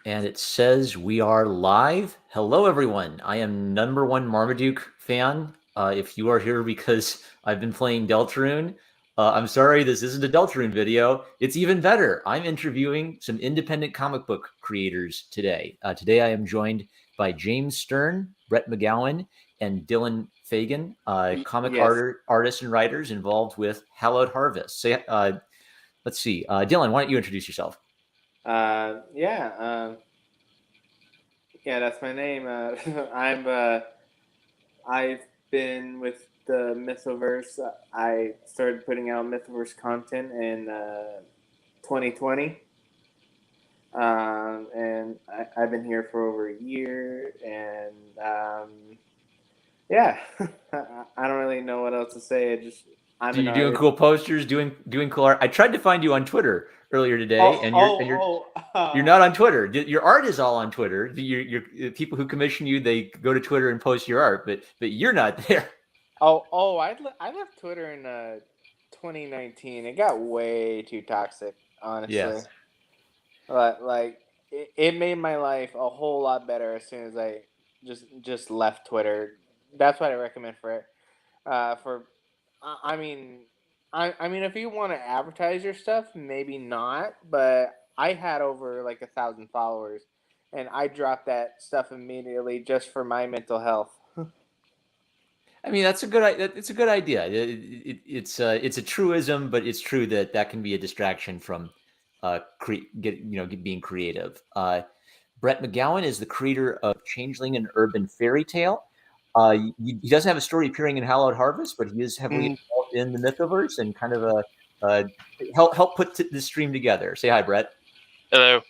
And it says we are live. Hello, everyone. I am number one Marmaduke fan. If you are here because I've been playing Deltarune, I'm sorry this isn't a Deltarune video. It's even better. I'm interviewing some independent comic book creators today. Today I am joined by James Stern, Brett McGowan, and Dylan Fagan, comic Yes. artists and writers involved with Hallowed Harvest. Let's see. Dylan, why don't you introduce yourself? Yeah. Yeah. That's my name. I've been with the Mythoverse. I started putting out Mythoverse content in 2020, and I've been here for over a year. And yeah, I don't really know what else to say. I'm Do an you doing artist. cool posters, doing cool art? I tried to find you on Twitter earlier today, Oh, and oh, you're not on Twitter. Your art is all on Twitter. Your people who commission you, they go to Twitter and post your art, but you're not there. oh. I left Twitter in 2019. It got way too toxic, honestly. Yes. It made my life a whole lot better as soon as I just left Twitter. That's what I recommend for it. For I mean, I mean, if you want to advertise your stuff, maybe not. But I had over like 1,000 followers, and I dropped that stuff immediately just for my mental health. I mean, that's a good. It's a good idea. It's a truism, but it's true that that can be a distraction from being creative. Brett McGowan is the creator of Changeling and Urban Fairy Tale. He doesn't have a story appearing in Hallowed Harvest, but he is heavily Mm. involved in the Mythoverse and kind of a help put the stream together. Say hi, Brett. Hello.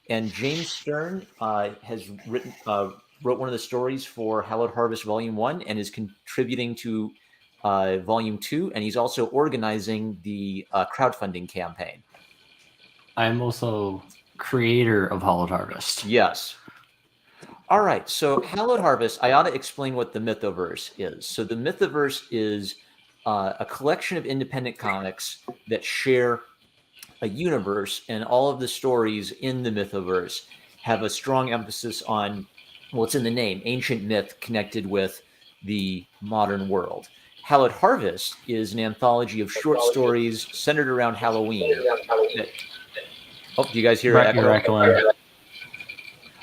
And James Stern has wrote one of the stories for Hallowed Harvest Volume 1 and is contributing to Volume 2, and he's also organizing the crowdfunding campaign. I'm also creator of Hallowed Harvest. Yes. All right, so Hallowed Harvest, I ought to explain what the Mythoverse is. So the Mythoverse is a collection of independent comics that share a universe, and all of the stories in the Mythoverse have a strong emphasis on what's in the name, ancient myth connected with the modern world. Hallowed Harvest is an anthology of short stories centered around Halloween. Oh, do you guys hear Brett, echo? you're echoing.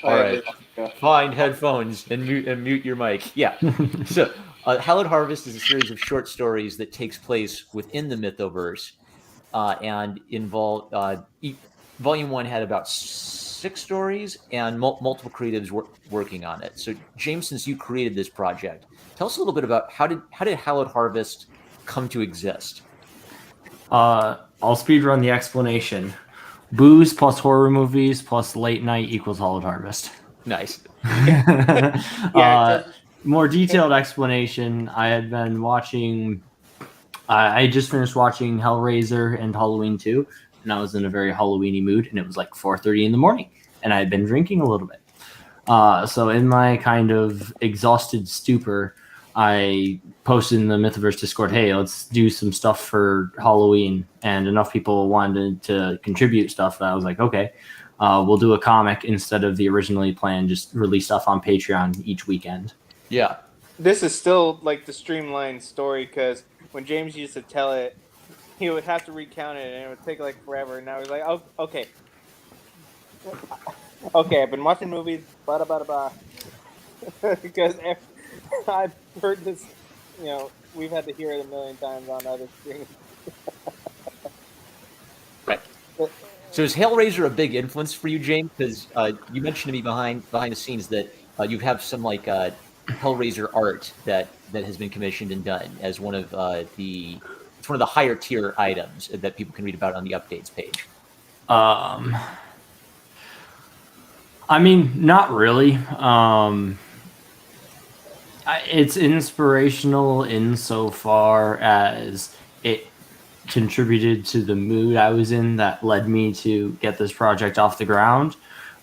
All right. Find headphones and mute your mic. Yeah. So, Hallowed Harvest is a series of short stories that takes place within the Mythoverse, and involve Volume 1 had about 6 stories and multiple creatives working on it. So, James, since you created this project, tell us a little bit about how did Hallowed Harvest come to exist? I'll speed run the explanation. Booze plus horror movies plus late night equals Hallowed Harvest. Nice. More detailed explanation. I had been watching. I just finished watching Hellraiser and Halloween 2, and I was in a very Halloweeny mood, and it was like 4:30 in the morning, and I had been drinking a little bit. So in my kind of exhausted stupor, I posted in the Mythoverse Discord, hey, let's do some stuff for Halloween. And enough people wanted to contribute stuff that I was like, okay, we'll do a comic instead of the originally planned, just release stuff on Patreon each weekend. Yeah. This is still like the streamlined story because when James used to tell it, he would have to recount it and it would take like forever. Now he's like, oh, okay. Okay, I've been watching movies, blah, blah, blah, blah. Because I've heard this, we've had to hear it a million times on other streams. Right. So is Hellraiser a big influence for you, James? Because you mentioned to me behind the scenes that you have some like Hellraiser art that has been commissioned and done as one of it's one of the higher tier items that people can read about on the updates page. I mean, not really. It's inspirational insofar as it contributed to the mood I was in that led me to get this project off the ground.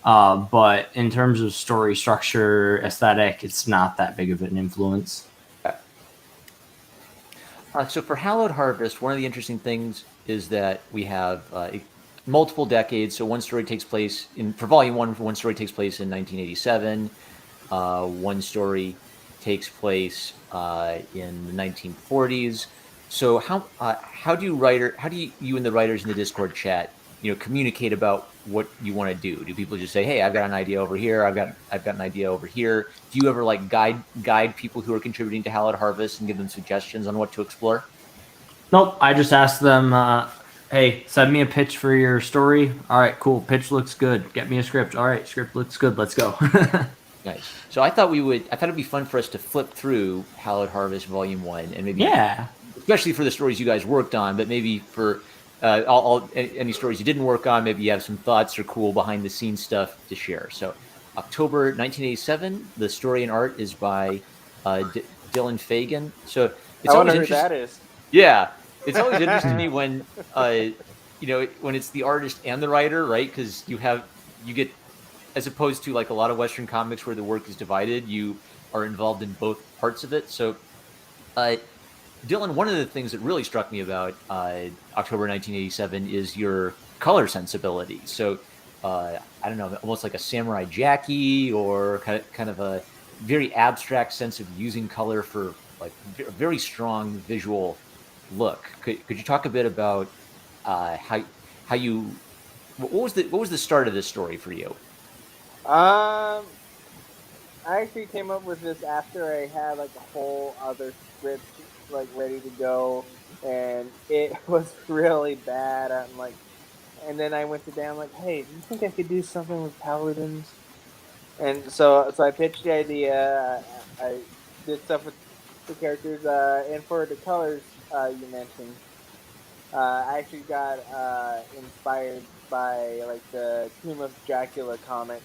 But in terms of story structure, aesthetic, it's not that big of an influence. So for Hallowed Harvest, one of the interesting things is that we have multiple decades. So one story takes place for volume one story takes place in 1987. One story takes place in the 1940s. So how do you and the writers in the Discord chat communicate about what you want to do? Do people just say, "Hey, I've got an idea over here. I've got an idea over here"? Do you ever like guide people who are contributing to Hallowed Harvest and give them suggestions on what to explore? Nope. I just asked them, hey, send me a pitch for your story. All right, cool. Pitch looks good. Get me a script. All right, script looks good. Let's go. Nice. So I thought it'd be fun for us to flip through Hallowed Harvest Volume 1 and maybe, Yeah. especially for the stories you guys worked on, but maybe for any stories you didn't work on, maybe you have some thoughts or cool behind the scenes stuff to share. So October 1987, the story and art is by Dylan Fagan. So it's I always wonder who interesting. that is. Yeah, it's always interesting to me when when it's the artist and the writer, right? Because you get, as opposed to like a lot of Western comics where the work is divided, you are involved in both parts of it. So, Dylan, one of the things that really struck me about October 1987 is your color sensibility. So, I don't know, almost like a Samurai Jackie, or kind of a very abstract sense of using color for like a very strong visual look. Could you talk a bit about how you what was the start of this story for you? I actually came up with this after I had like a whole other script like ready to go, and it was really bad. I'm like, and then I went to Dan like, hey, do you think I could do something with paladins? And so I pitched the idea. I did stuff with the characters, and for the colors you mentioned, I actually got inspired by like the Tomb of Dracula comics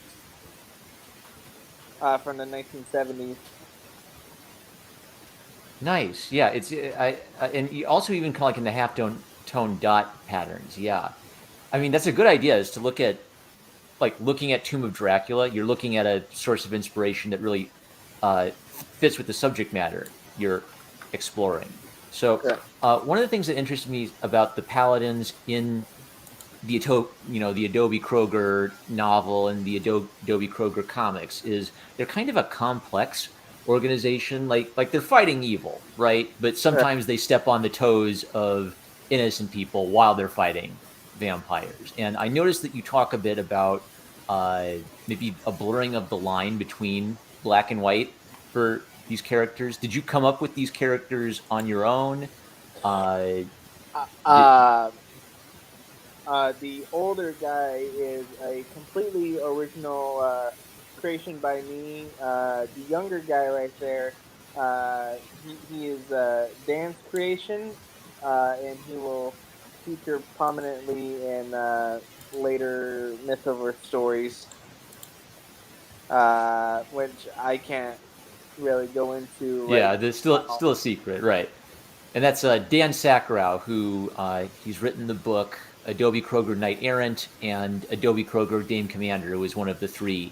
from the 1970s. Nice. Yeah, it's and you also even kind of like in the half tone dot patterns. Yeah, I mean that's a good idea. Is to look at looking at Tomb of Dracula. You're looking at a source of inspiration that really fits with the subject matter you're exploring. So Yeah. one of the things that interests me about the paladins in the Adobe Kroger novel and the Adobe Kroger comics is they're kind of a complex organization. Like they're fighting evil, right? But sometimes they step on the toes of innocent people while they're fighting vampires. And I noticed that you talk a bit about maybe a blurring of the line between black and white for these characters. Did you come up with these characters on your own? Uh, did, Uh, the older guy is a completely original creation by me. The younger guy right there, he is Dan's creation, and he will feature prominently in later Mythoverse stories, which I can't really go into right Yeah, there's now. still a secret, right? And that's Dan Sakharov, who he's written the book Adobe Kroger Knight Errant and Adobe Kroger Dame Commander, who was one of the three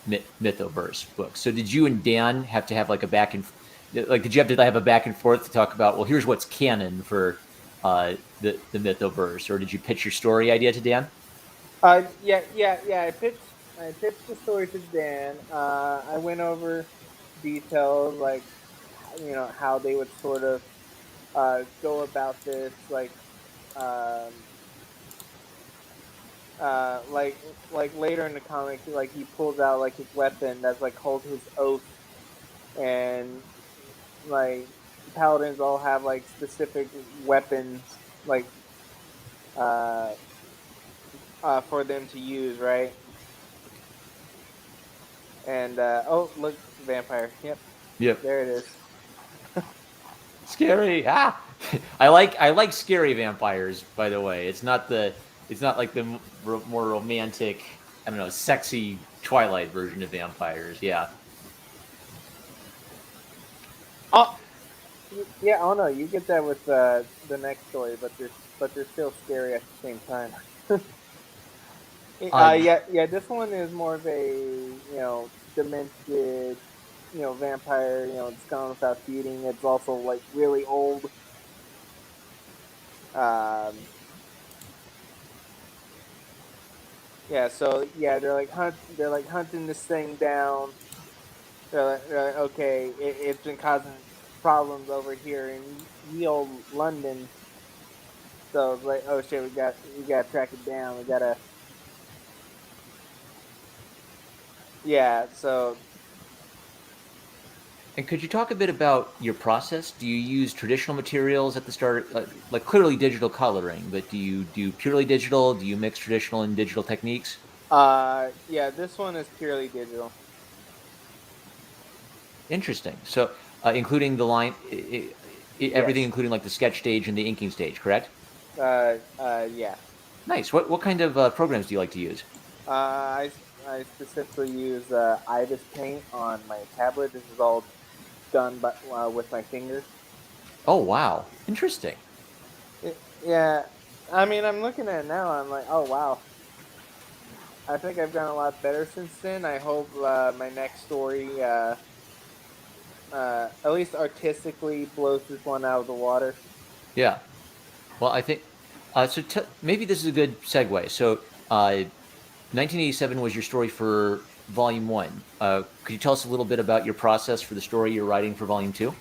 Mythoverse books. So did you and Dan have to have like a did you have to have a back and forth to talk about, well, here's what's canon for the Mythoverse, or did you pitch your story idea to Dan? Yeah. I pitched the story to Dan. I went over details like how they would sort of go about this, um, like later in the comics, like he pulls out like his weapon that's like called his oath, and like paladins all have like specific weapons like uh, for them to use, right? And oh, look, vampire. Yep, Yep. there it is. Scary. Ah, I like scary vampires. By the way, it's not like the more romantic, I don't know, sexy Twilight version of vampires. Yeah. Oh, yeah. Oh no, you get that with the next story, but they're still scary at the same time. Uh, Yeah. This one is more of a demented vampire. It's gone without feeding. It's also like really old. Um, Yeah, so yeah, they're like hunting this thing down. They're like okay, it's been causing problems over here in ye old London. So it's like, oh shit, we gotta track it down. We gotta, yeah. So And could you talk a bit about your process? Do you use traditional materials at the start, like clearly digital coloring, but do you do purely digital? Do you mix traditional and digital techniques? yeah, this one is purely digital. Interesting. So, including the line, everything, Yes. including like the sketch stage and the inking stage, correct? Yeah. Nice. What kind of programs do you like to use? I specifically use Ibis Paint on my tablet. This is all done by, with my fingers. Oh, wow. Interesting. Yeah, I mean, I'm looking at it now. I'm like, oh wow. I think I've gotten a lot better since then. I hope my next story, at least artistically, blows this one out of the water. Yeah. Well, I think so. Maybe this is a good segue. So, 1987 was your story for Volume One. Could you tell us a little bit about your process for the story you're writing for Volume Two?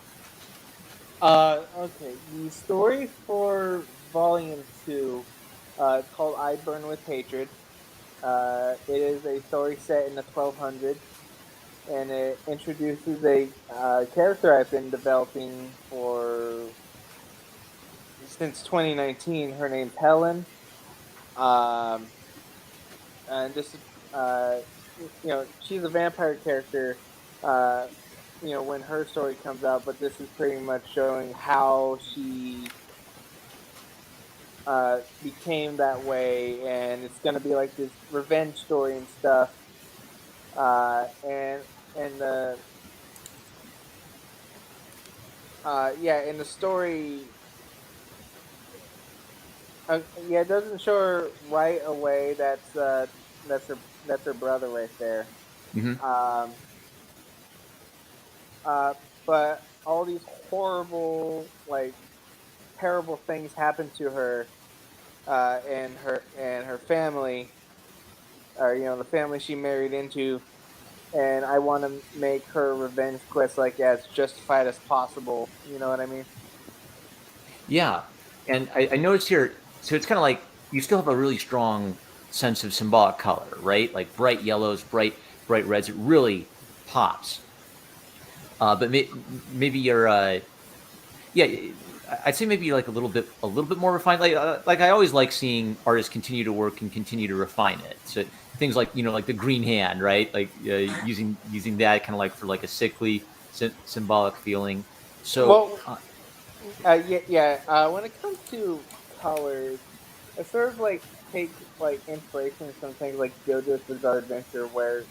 Okay. The story for Volume 2, it's called I Burn with Hatred. It is a story set in the 1200s, and it introduces a character I've been developing for since 2019. Her name's Helen. Um, and just uh, she's a vampire character. Uh, when her story comes out, but this is pretty much showing how she became that way, and it's gonna be like this revenge story and stuff. And the yeah, in the story, yeah, it doesn't show her right away. That's her brother right there. Hmm. Um, uh, but all these horrible, like terrible things happen to her, and her family, or the family she married into, and I want to make her revenge quest like as justified as possible. You know what I mean? Yeah, and I noticed here. So it's kind of like you still have a really strong sense of symbolic color, right? Like bright yellows, bright reds. It really pops. But maybe you're yeah, I'd say maybe like a little bit more refined. Like I always like seeing artists continue to work and continue to refine it. So things like like the green hand, right? Like using that kind of like for like a sickly symbolic feeling. So Well, yeah. When it comes to colors, I sort of like take like inspiration from things like JoJo's Bizarre Adventure, where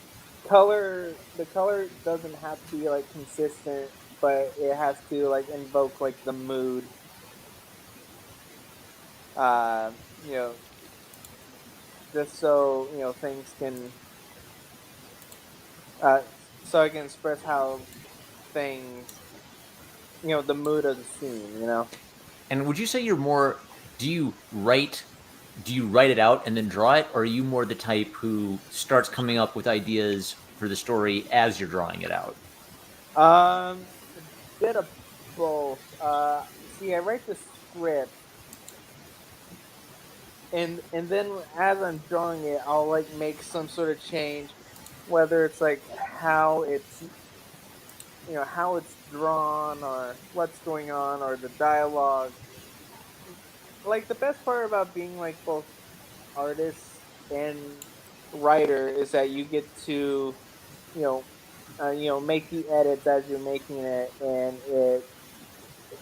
the color doesn't have to be like consistent, but it has to like invoke like the mood. Uh, you know, just so things can, uh, so I can express how things, the mood of the scene. and would you say you're more? Do you write? Do you write it out and then draw it, or are you more the type who starts coming up with ideas for the story as you're drawing it out? A bit of both. See, I write the script, and then as I'm drawing it, I'll like make some sort of change, whether it's like how it's drawn or what's going on or the dialogue. Like the best part about being like both artist and writer is that you get to you know make the edits as you're making it, and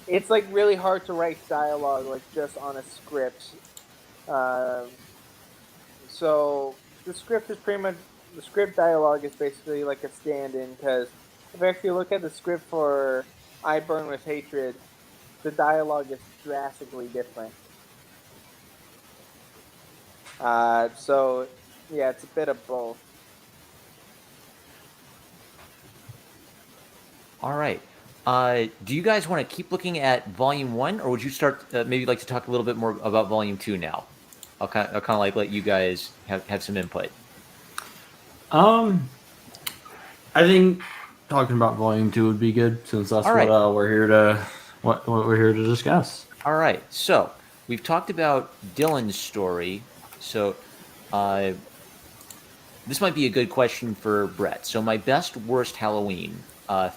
it's like really hard to write dialogue like just on a script. Um, so the script dialogue is basically like a stand-in, because if you actually look at the script for I Burn with Hatred, the dialogue is drastically different. So yeah, it's a bit of both. All right. Do you guys want to keep looking at Volume One, or would you start maybe like to talk a little bit more about Volume Two now? I'll kind of like let you guys have some input. I think talking about volume 2 would be good, since that's All right. what we're here to what we're here to discuss. All right. So we've talked about Dylan's story. So this might be a good question for Brett. So my best worst Halloween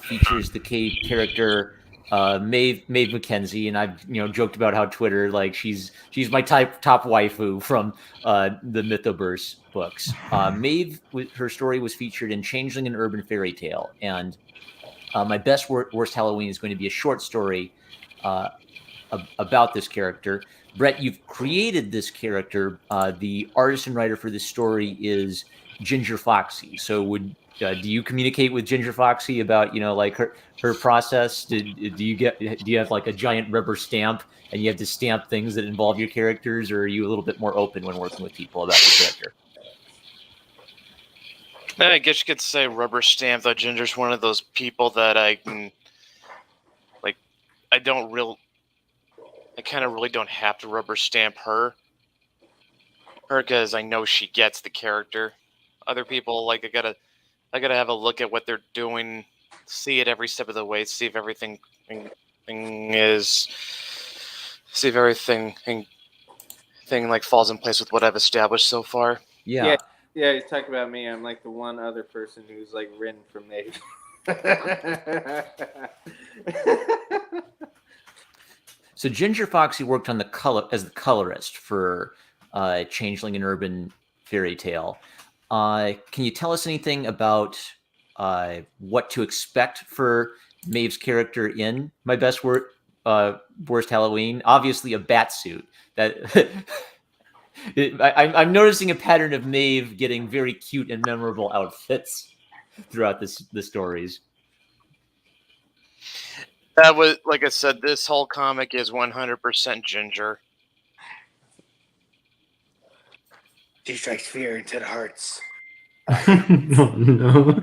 features the character Maeve McKenzie, and I've joked about how Twitter, like, she's my top waifu from the Mythoverse books. Maeve, her story was featured in Changeling and Urban Fairy Tale, and my best worst Halloween is going to be a short story uh, about this character. Brett, you've created this character. The artist and writer for this story is Ginger Foxy. So do you communicate with Ginger Foxy about like her process? Do you have like a giant rubber stamp and you have to stamp things that involve your characters, or are you a little bit more open when working with people about your character? I guess you could say rubber stamp, though. Ginger's one of those people that I can, like, I kind of really don't have to rubber stamp her because I know she gets the character. Other people, like, I gotta have a look at what they're doing, see it every step of the way, see if everything like falls in place with what I've established so far. Yeah. Yeah, he's talking about me. I'm like the one other person who's like written from Nate. So Ginger Foxy worked on as the colorist for Changeling and Urban Fairy Tale. Can you tell us anything about what to expect for Maeve's character in My Best Worst Halloween? Obviously, a bat suit. I'm noticing a pattern of Maeve getting very cute and memorable outfits throughout the stories. That was, like I said, this whole comic is 100% Ginger. She strikes fear into the hearts. Oh, no.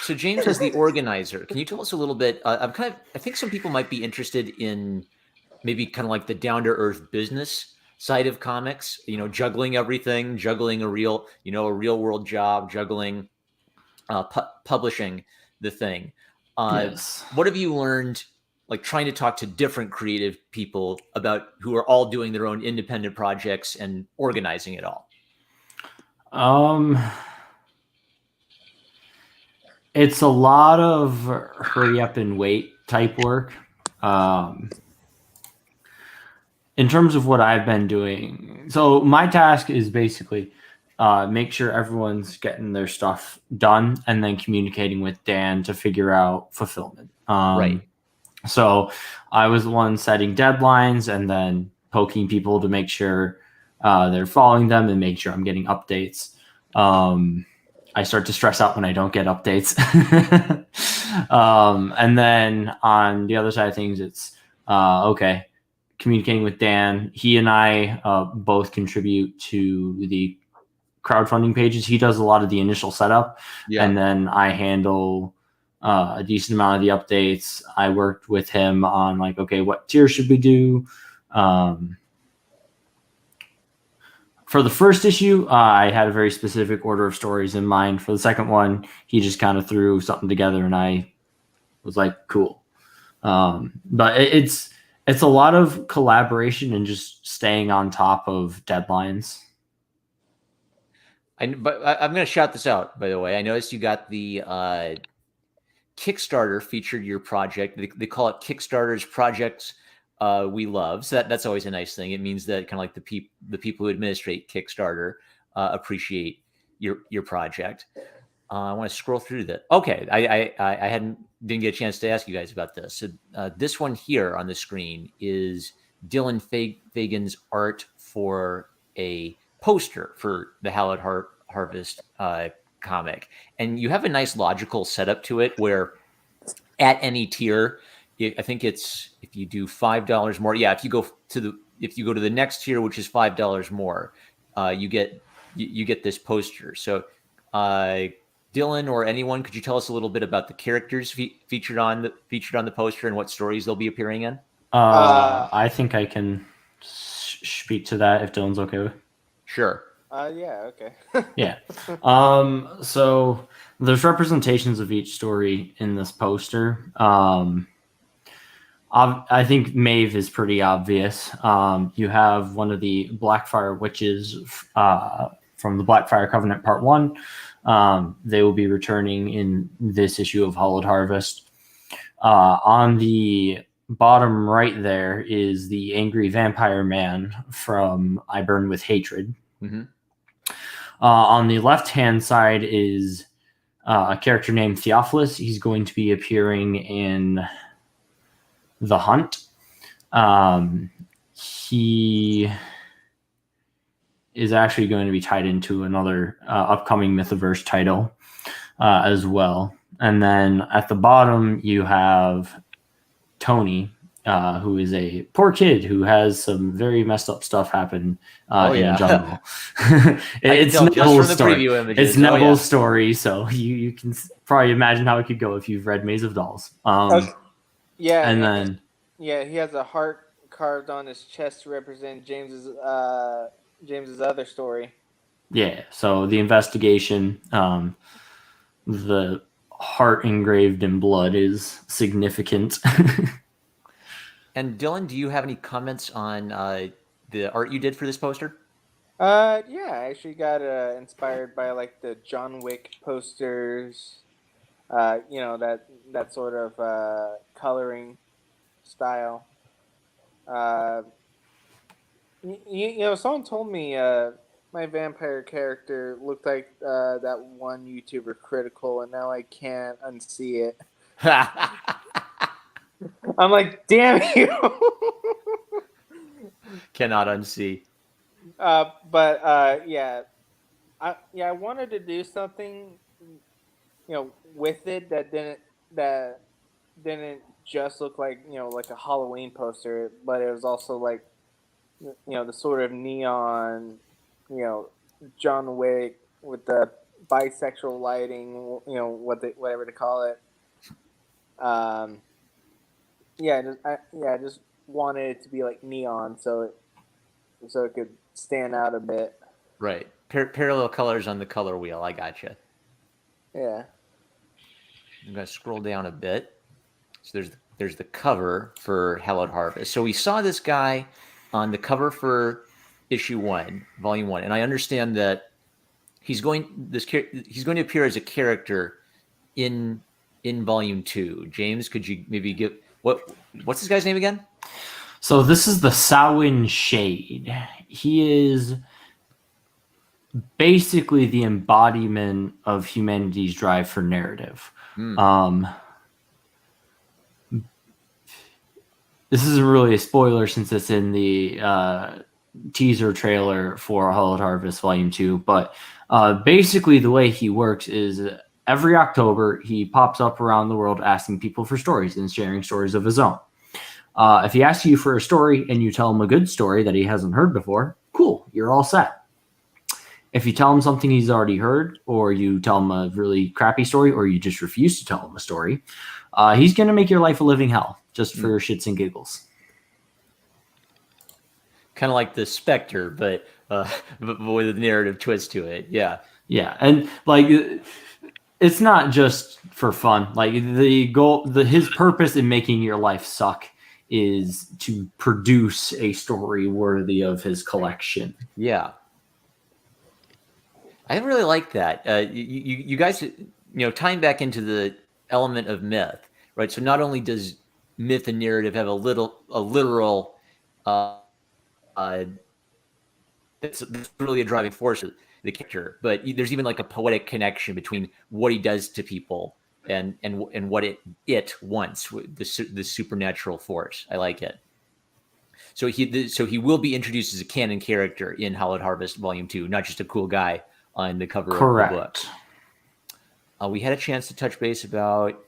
So James, as the organizer, can you tell us a little bit? I think some people might be interested in maybe kind of like the down to earth business side of comics. Juggling everything, juggling a real world job, juggling publishing the thing. Yes. What have you learned, like trying to talk to different creative people about who are all doing their own independent projects and organizing it all? It's a lot of hurry up and wait type work. In terms of what I've been doing, so my task is basically make sure everyone's getting their stuff done and then communicating with Dan to figure out fulfillment. Right. So I was the one setting deadlines and then poking people to make sure they're following them and make sure I'm getting updates. I start to stress out when I don't get updates. And then on the other side of things, it's communicating with Dan. He and I both contribute to the crowdfunding pages. He does a lot of the initial setup, and then I handle a decent amount of the updates. I worked with him on like, okay, what tier should we do? For the first issue, I had a very specific order of stories in mind. For the second one, he just kind of threw something together, and I was like, cool. But it's a lot of collaboration and just staying on top of deadlines. But I'm going to shout this out, by the way. I noticed you got the Kickstarter featured your project. They call it Kickstarter's Projects We Love. So that's always a nice thing. It means that kind of like the people who administrate Kickstarter appreciate your project. I want to scroll through that. Okay, I didn't get a chance to ask you guys about this. So this one here on the screen is Dylan Fagan's art for a poster for the Hallowed Harvest comic, and you have a nice logical setup to it where at any tier, I think it's if you do $5 more. Yeah, if you go to the next tier, which is $5 more, you get this poster. So, Dylan or anyone, could you tell us a little bit about the characters featured on the poster and what stories they'll be appearing in? I think I can speak to that if Dylan's okay with? Sure. Yeah, okay. Yeah. So there's representations of each story in this poster. I think Maeve is pretty obvious. You have one of the Blackfire witches from the Blackfire Covenant Part 1. They will be returning in this issue of Hallowed Harvest. On the bottom right there is the angry vampire man from I Burn with Hatred. Mm-hmm. On the left-hand side is a character named Theophilus. He's going to be appearing in The Hunt. He is actually going to be tied into another upcoming Mythoverse title as well. And then at the bottom, you have Tony, who is a poor kid who has some very messed up stuff happen in the jungle. It's Neville's story. It's Neville's story, so you can probably imagine how it could go if you've read Maze of Dolls. Yeah, and then he has a heart carved on his chest to represent James's other story. Yeah, so the investigation, the heart engraved in blood is significant. And Dylan, do you have any comments on the art you did for this poster? Yeah, I actually got inspired by like the John Wick posters. That sort of coloring style. Someone told me my vampire character looked like that one YouTuber Critical, and now I can't unsee it. I'm like, damn you! Cannot unsee. I wanted to do something, with it that didn't just look like like a Halloween poster, but it was also like the sort of neon, John Wick with the bisexual lighting, whatever to call it. I just wanted it to be like neon, so it could stand out a bit. Right, parallel colors on the color wheel. I gotcha. Yeah. I'm gonna scroll down a bit. So there's the cover for Hallowed Harvest. So we saw this guy on the cover for issue 1, volume 1, and I understand that he's going to appear as a character in volume 2. James, could you maybe give what's this guy's name again? So this is the Samhain Shade. He is basically the embodiment of humanity's drive for narrative. This isn't really a spoiler since it's in the teaser trailer for Hallowed Harvest Volume 2, but basically the way he works is every October he pops up around the world asking people for stories and sharing stories of his own. If he asks you for a story and you tell him a good story that he hasn't heard before, cool, you're all set. If you tell him something he's already heard, or you tell him a really crappy story, or you just refuse to tell him a story, he's going to make your life a living hell just for shits and giggles. Kind of like the Spectre, but with a narrative twist to it. Yeah. Yeah. And like, it's not just for fun. Like the goal, his purpose in making your life suck is to produce a story worthy of his collection. Yeah. I really like that. You guys, tying back into the element of myth, right? So not only does myth and narrative have a literal, that's really a driving force of the character, but there's even like a poetic connection between what he does to people and what it wants, the supernatural force. I like it. So he will be introduced as a canon character in Hallowed Harvest Volume 2, not just a cool guy on the cover Correct. of the book. We had a chance to touch base about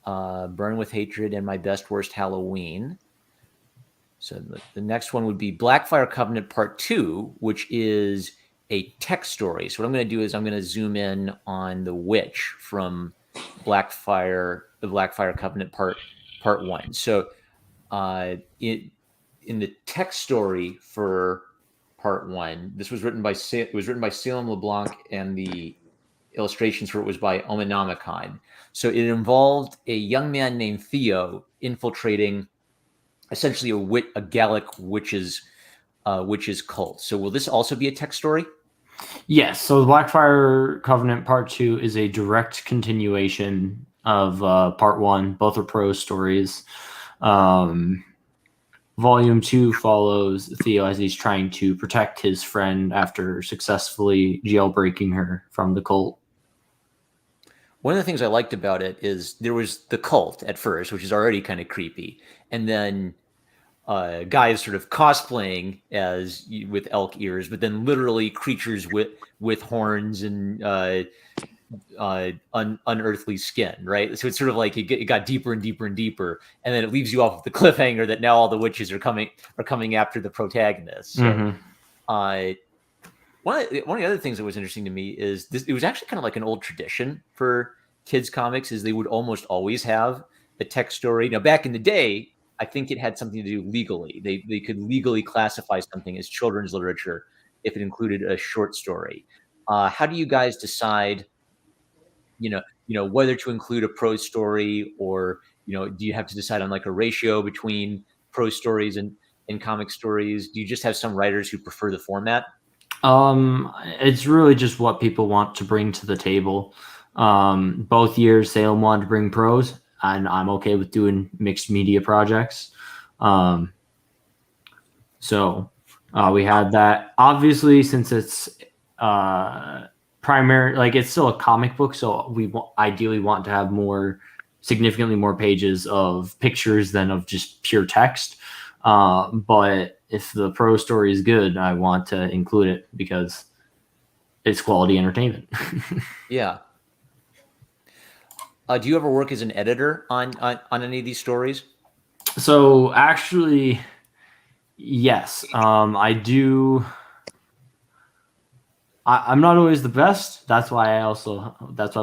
Burn with Hatred and My Best Worst Halloween. So the next one would be Blackfire Covenant Part 2, which is a text story. So what I'm going to do is I'm going to zoom in on the witch from the Blackfire Covenant Part 1. So in the text story for part 1, this was written by Salem LeBlanc, and the illustrations for it was by Omanamacon. So it involved a young man named Theo infiltrating essentially a Gallic witches cult. So will this also be a text story? Yes. So the Blackfire Covenant Part 2 is a direct continuation of Part 1. Both are prose stories. Volume 2 follows Theo as he's trying to protect his friend after successfully jailbreaking her from the cult. One of the things I liked about it is there was the cult at first, which is already kind of creepy, and then guys sort of cosplaying as with elk ears, but then literally creatures with horns and unearthly skin, right? So it's sort of like it got deeper and deeper and deeper, and then it leaves you off with the cliffhanger that now all the witches are coming after the protagonist. So, one of the other things that was interesting to me is this. It was actually kind of like an old tradition for kids comics, is they would almost always have a text story. Now, back in the day, I think it had something to do legally. They could legally classify something as children's literature if it included a short story. How do you guys decide, whether to include a prose story, or, do you have to decide on like a ratio between prose stories and comic stories? Do you just have some writers who prefer the format? It's really just what people want to bring to the table. Both years, Salem wanted to bring prose, and I'm okay with doing mixed media projects. So we had that. Obviously, since it's primary, like it's still a comic book, so we ideally want to have significantly more pages of pictures than of just pure text. But if the prose story is good, I want to include it because it's quality entertainment. Yeah. Do you ever work as an editor on any of these stories? So actually, yes, I do. I'm not always the best. That's why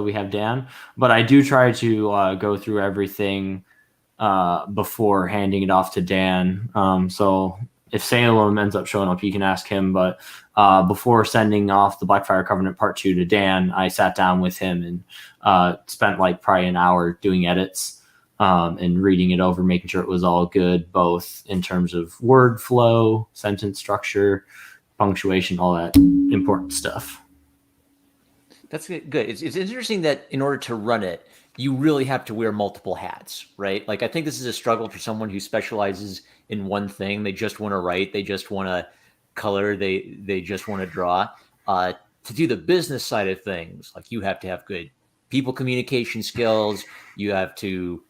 we have Dan. But I do try to go through everything before handing it off to Dan. So if Salem ends up showing up, you can ask him. But before sending off the Blackfire Covenant Part 2 to Dan, I sat down with him and spent like probably an hour doing edits and reading it over, making sure it was all good, both in terms of word flow, sentence structure, punctuation, all that important stuff. That's good. It's interesting that in order to run it, you really have to wear multiple hats, right? Like, I think this is a struggle for someone who specializes in one thing. They just want to write. They just want to color. They just want to draw. To do the business side of things, like, you have to have good people communication skills. You have to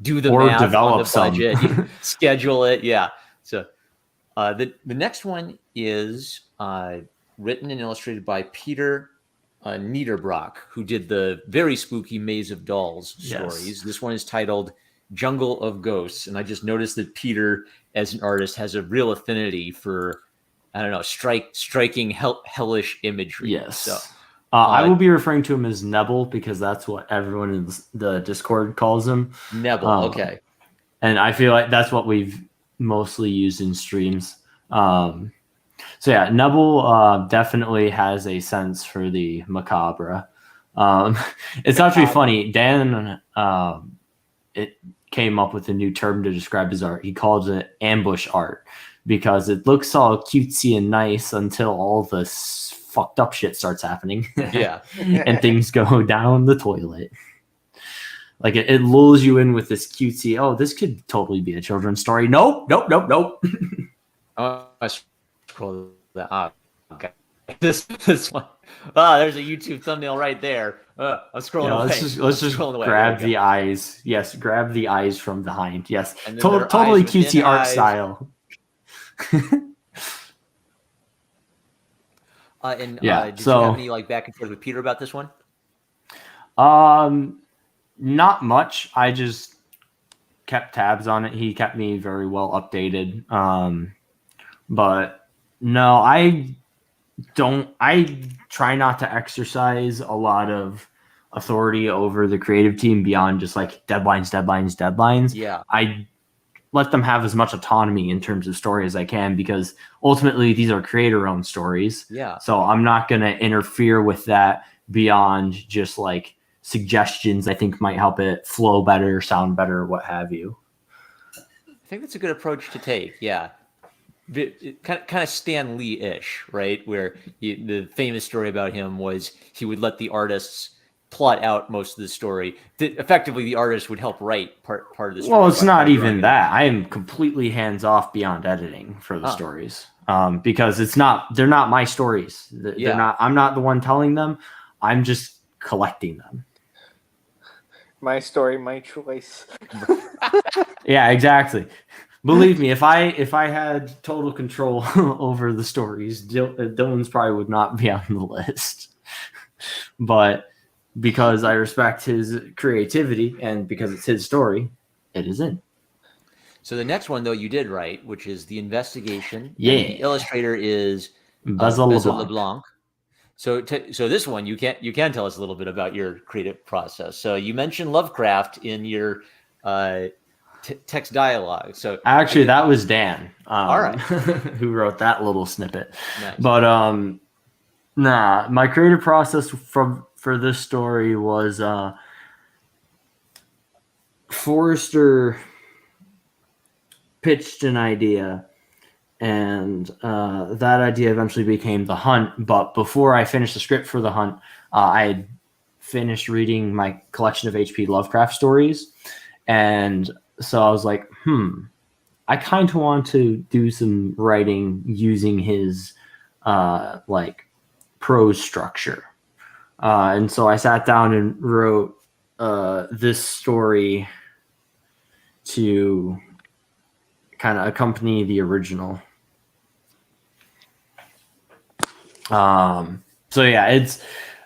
do the math on the budget, schedule it. Yeah. So the next one is written and illustrated by Peter Niederbrock, who did the very spooky Maze of Dolls stories. Yes. This one is titled Jungle of Ghosts. And I just noticed that Peter, as an artist, has a real affinity for, I don't know, striking hellish imagery. Yes. So I will be referring to him as Nebel because that's what everyone in the Discord calls him. Nebel, okay. And I feel like that's what we've mostly used in streams. So yeah, Nebel definitely has a sense for the macabre. It's actually funny. Dan it came up with a new term to describe his art. He calls it ambush art because it looks all cutesy and nice until all the fucked up shit starts happening. Yeah. And things go down the toilet. Like it lulls you in with this cutesy, oh, this could totally be a children's story. Nope. I scroll that up. Okay. This one. There's a YouTube thumbnail right there. I'm scrolling away. Let's just grab the eyes. Yes, grab the eyes from behind. Yes, totally cutesy art style. Did you have any like back and forth with Peter about this one? Not much. I just kept tabs on it. He kept me very well updated. But no, I try not to exercise a lot of authority over the creative team beyond just like deadlines. Yeah. I let them have as much autonomy in terms of story as I can, because ultimately these are creator-owned stories. Yeah. So I'm not going to interfere with that beyond just like suggestions I think might help it flow better, sound better, what have you. I think that's a good approach to take. Yeah. Kind of Stan Lee-ish, right? Where the famous story about him was he would let the artists plot out most of the story. Effectively, the artist would help write part of the story. Well, it's by not drawing even it that. out. I am completely hands off beyond editing for the stories, because they're not my stories. They're not. I'm not the one telling them. I'm just collecting them. My story, my choice. Yeah, exactly. Believe me, if I had total control over the stories, Dylan's probably would not be on the list. But because I respect his creativity and because it's his story, it is in. So the next one, though, you did write, which is The Investigation. Yeah. And the illustrator is Bezel LeBlanc. So this one, you can tell us a little bit about your creative process. So you mentioned Lovecraft in your text dialogue. So actually, that was Dan, all right, who wrote that little snippet. Nice. But my creative process for this story was Forrester pitched an idea, and that idea eventually became The Hunt. But before I finished the script for The Hunt, I had finished reading my collection of H.P. Lovecraft stories, and so I was like, I kind of want to do some writing using his like prose structure. And so I sat down and wrote this story to kind of accompany the original. So yeah,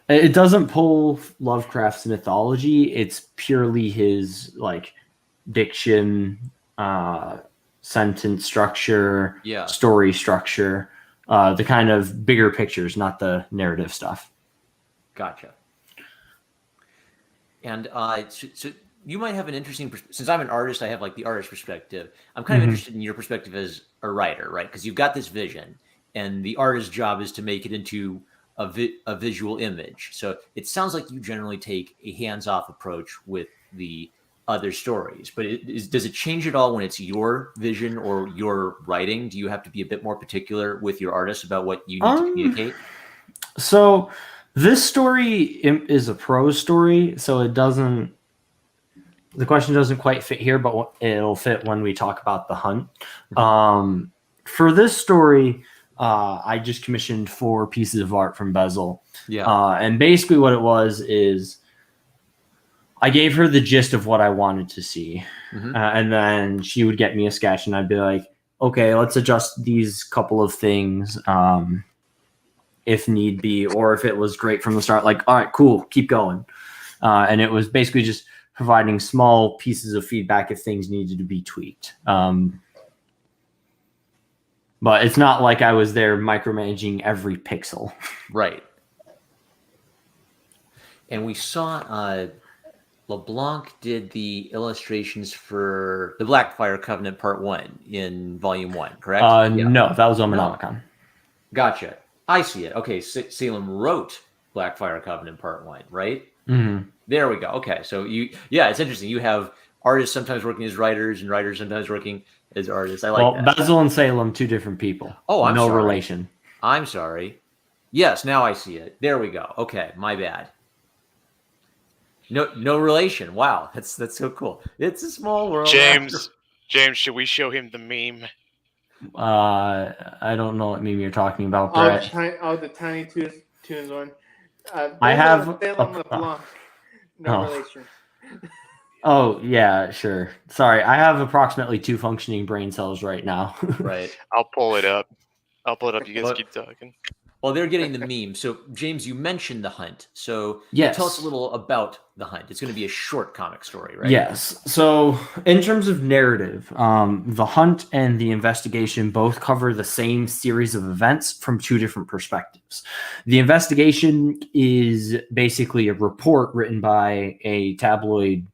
it doesn't pull Lovecraft's mythology. It's purely his like diction, sentence structure, story structure, the kind of bigger pictures, not the narrative stuff. Gotcha. And so you might have an interesting, since I'm an artist, I have like the artist perspective. I'm kind of interested in your perspective as a writer, right? Because you've got this vision, and the artist's job is to make it into a visual image. So it sounds like you generally take a hands-off approach with the other stories, but does it change at all when it's your vision or your writing? Do you have to be a bit more particular with your artist about what you need to communicate? So this story is a prose story, so the question doesn't quite fit here, but it'll fit when we talk about The Hunt. For this story, I just commissioned 4 pieces of art from Bezel. And basically what it was is I gave her the gist of what I wanted to see. And then she would get me a sketch, and I'd be like, okay, let's adjust these couple of things if need be, or if it was great from the start, like, all right, cool, keep going. And it was basically just providing small pieces of feedback if things needed to be tweaked. But it's not like I was there micromanaging every pixel. Right. And we saw LeBlanc did the illustrations for the Blackfire Covenant Part 1 in Volume 1, correct? No, that was Omenomicon. Gotcha. I see it. Okay, Salem wrote Blackfire Covenant Part 1, right? There we go. Okay, so it's interesting. You have artists sometimes working as writers and writers sometimes working as artists. I like that. Bezel and Salem, 2 different people. Oh, I'm no sorry. relation. I'm sorry. Yes, now I see it. There we go. Okay, my bad. No relation. Wow, that's so cool. It's a small world. James, should we show him the meme? I don't know what meme you're talking about, Brett. The Tiny Toons one. I have Salem LeBlanc. No relation. Oh yeah, sure. Sorry, I have approximately 2 functioning brain cells right now. Right. I'll pull it up. You guys keep talking. Well, they're getting the meme. So, James, you mentioned The Hunt. So, yes. Tell us a little about The Hunt. It's going to be a short comic story, right? Yes. So, in terms of narrative, The Hunt and The Investigation both cover the same series of events from 2 different perspectives. The Investigation is basically a report written by a tabloid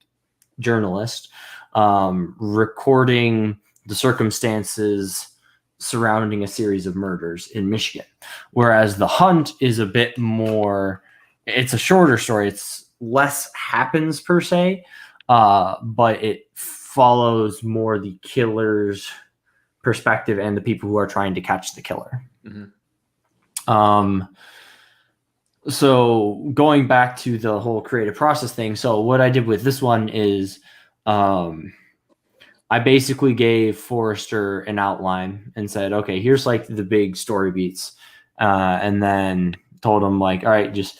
journalist recording the circumstances surrounding a series of murders in Michigan. Whereas The Hunt is a bit more, it's a shorter story. It's less happens per se, but it follows more the killer's perspective and the people who are trying to catch the killer. So going back to the whole creative process thing. So what I did with this one is, I basically gave Forrester an outline and said, okay, here's like the big story beats. And then told him like, all right, just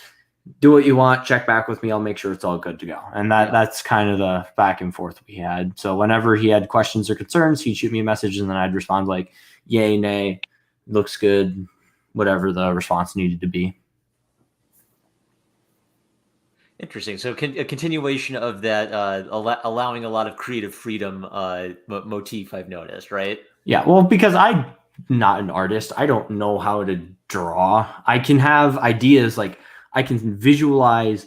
do what you want. Check back with me. I'll make sure it's all good to go. And that's kind of the back and forth we had. So whenever he had questions or concerns, he'd shoot me a message and then I'd respond like, yay, nay, looks good, whatever the response needed to be. Interesting. So a continuation of that, allowing a lot of creative freedom motif I've noticed, right? Yeah, well, because I'm not an artist. I don't know how to draw. I can have ideas, like I can visualize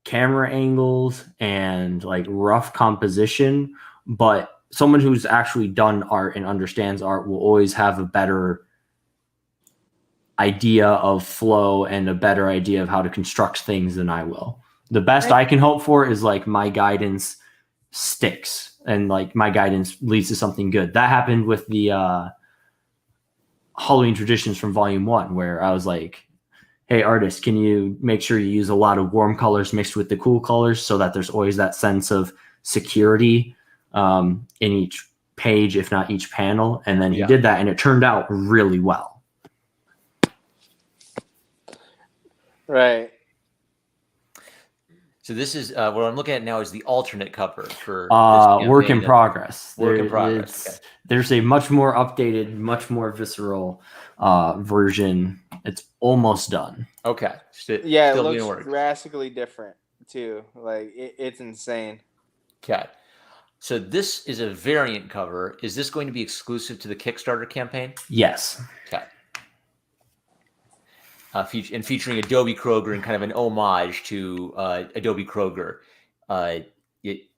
camera angles and like rough composition, but someone who's actually done art and understands art will always have a better idea of flow and a better idea of how to construct things than I will. The best I can hope for is like my guidance sticks and like my guidance leads to something good. That happened with the Halloween Traditions from Volume 1, where I was like, hey, artist, can you make sure you use a lot of warm colors mixed with the cool colors so that there's always that sense of security in each page, if not each panel? And then he did that and it turned out really well. Right. So this is what I'm looking at now is the alternate cover for Work in Progress. Work in Progress. Okay. There's a much more updated, much more visceral version. It's almost done. Okay. Yeah, it looks drastically different too. Like it's insane. Okay. So this is a variant cover. Is this going to be exclusive to the Kickstarter campaign? Yes. Okay. Featuring Adobe Kroger and kind of an homage to Adobe Kroger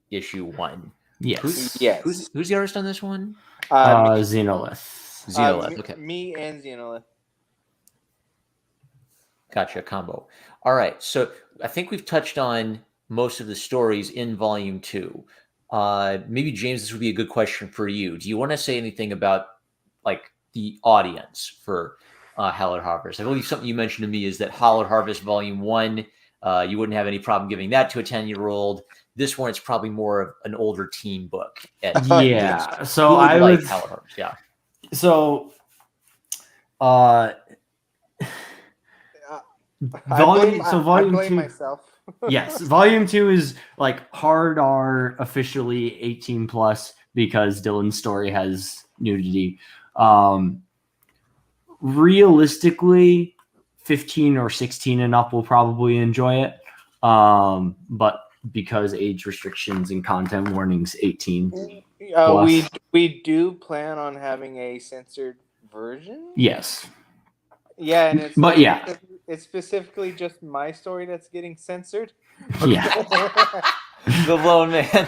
issue 1. Yes. Who's the artist on this one? Xenolith. Xenolith. Okay. Me and Xenolith. Gotcha. Combo. All right. So I think we've touched on most of the stories in Volume 2. Maybe James, this would be a good question for you. Do you want to say anything about like the audience for Hallowed Harvest? I believe something you mentioned to me is that Hallowed Harvest Volume 1, you wouldn't have any problem giving that to a 10-year-old. This one, it's probably more of an older teen book. Yeah. So I like would. Hallowed Harvest. Yeah. So, Volume 2. Myself. Yes, Volume 2 is like hard R, officially 18 plus because Dylan's story has nudity. Realistically, 15 or 16 and up will probably enjoy it. But because age restrictions and content warnings 18 plus. We do plan on having a censored version. Yes. Yeah, and it's specifically just my story that's getting censored. Yeah. The lone man.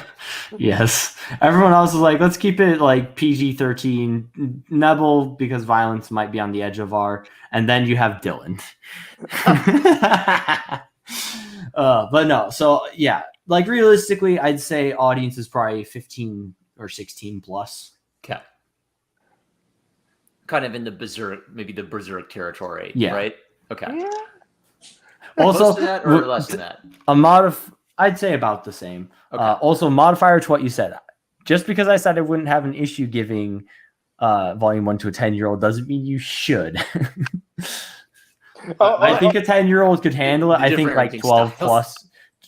Yes. Everyone else is like, let's keep it like PG-13. Nebel, because violence might be on the edge of R. And then you have Dylan. But no. So, yeah. Like, realistically, I'd say audience is probably 15 or 16 plus. Okay. Kind of in the Berserk territory. Yeah. Right? Okay. Yeah. Also, most of that or less than that? I'd say about the same. Okay. Also, modifier to what you said. Just because I said I wouldn't have an issue giving Volume 1 to a 10-year-old doesn't mean you should. I think a 10-year-old could handle it. I think like 12 plus.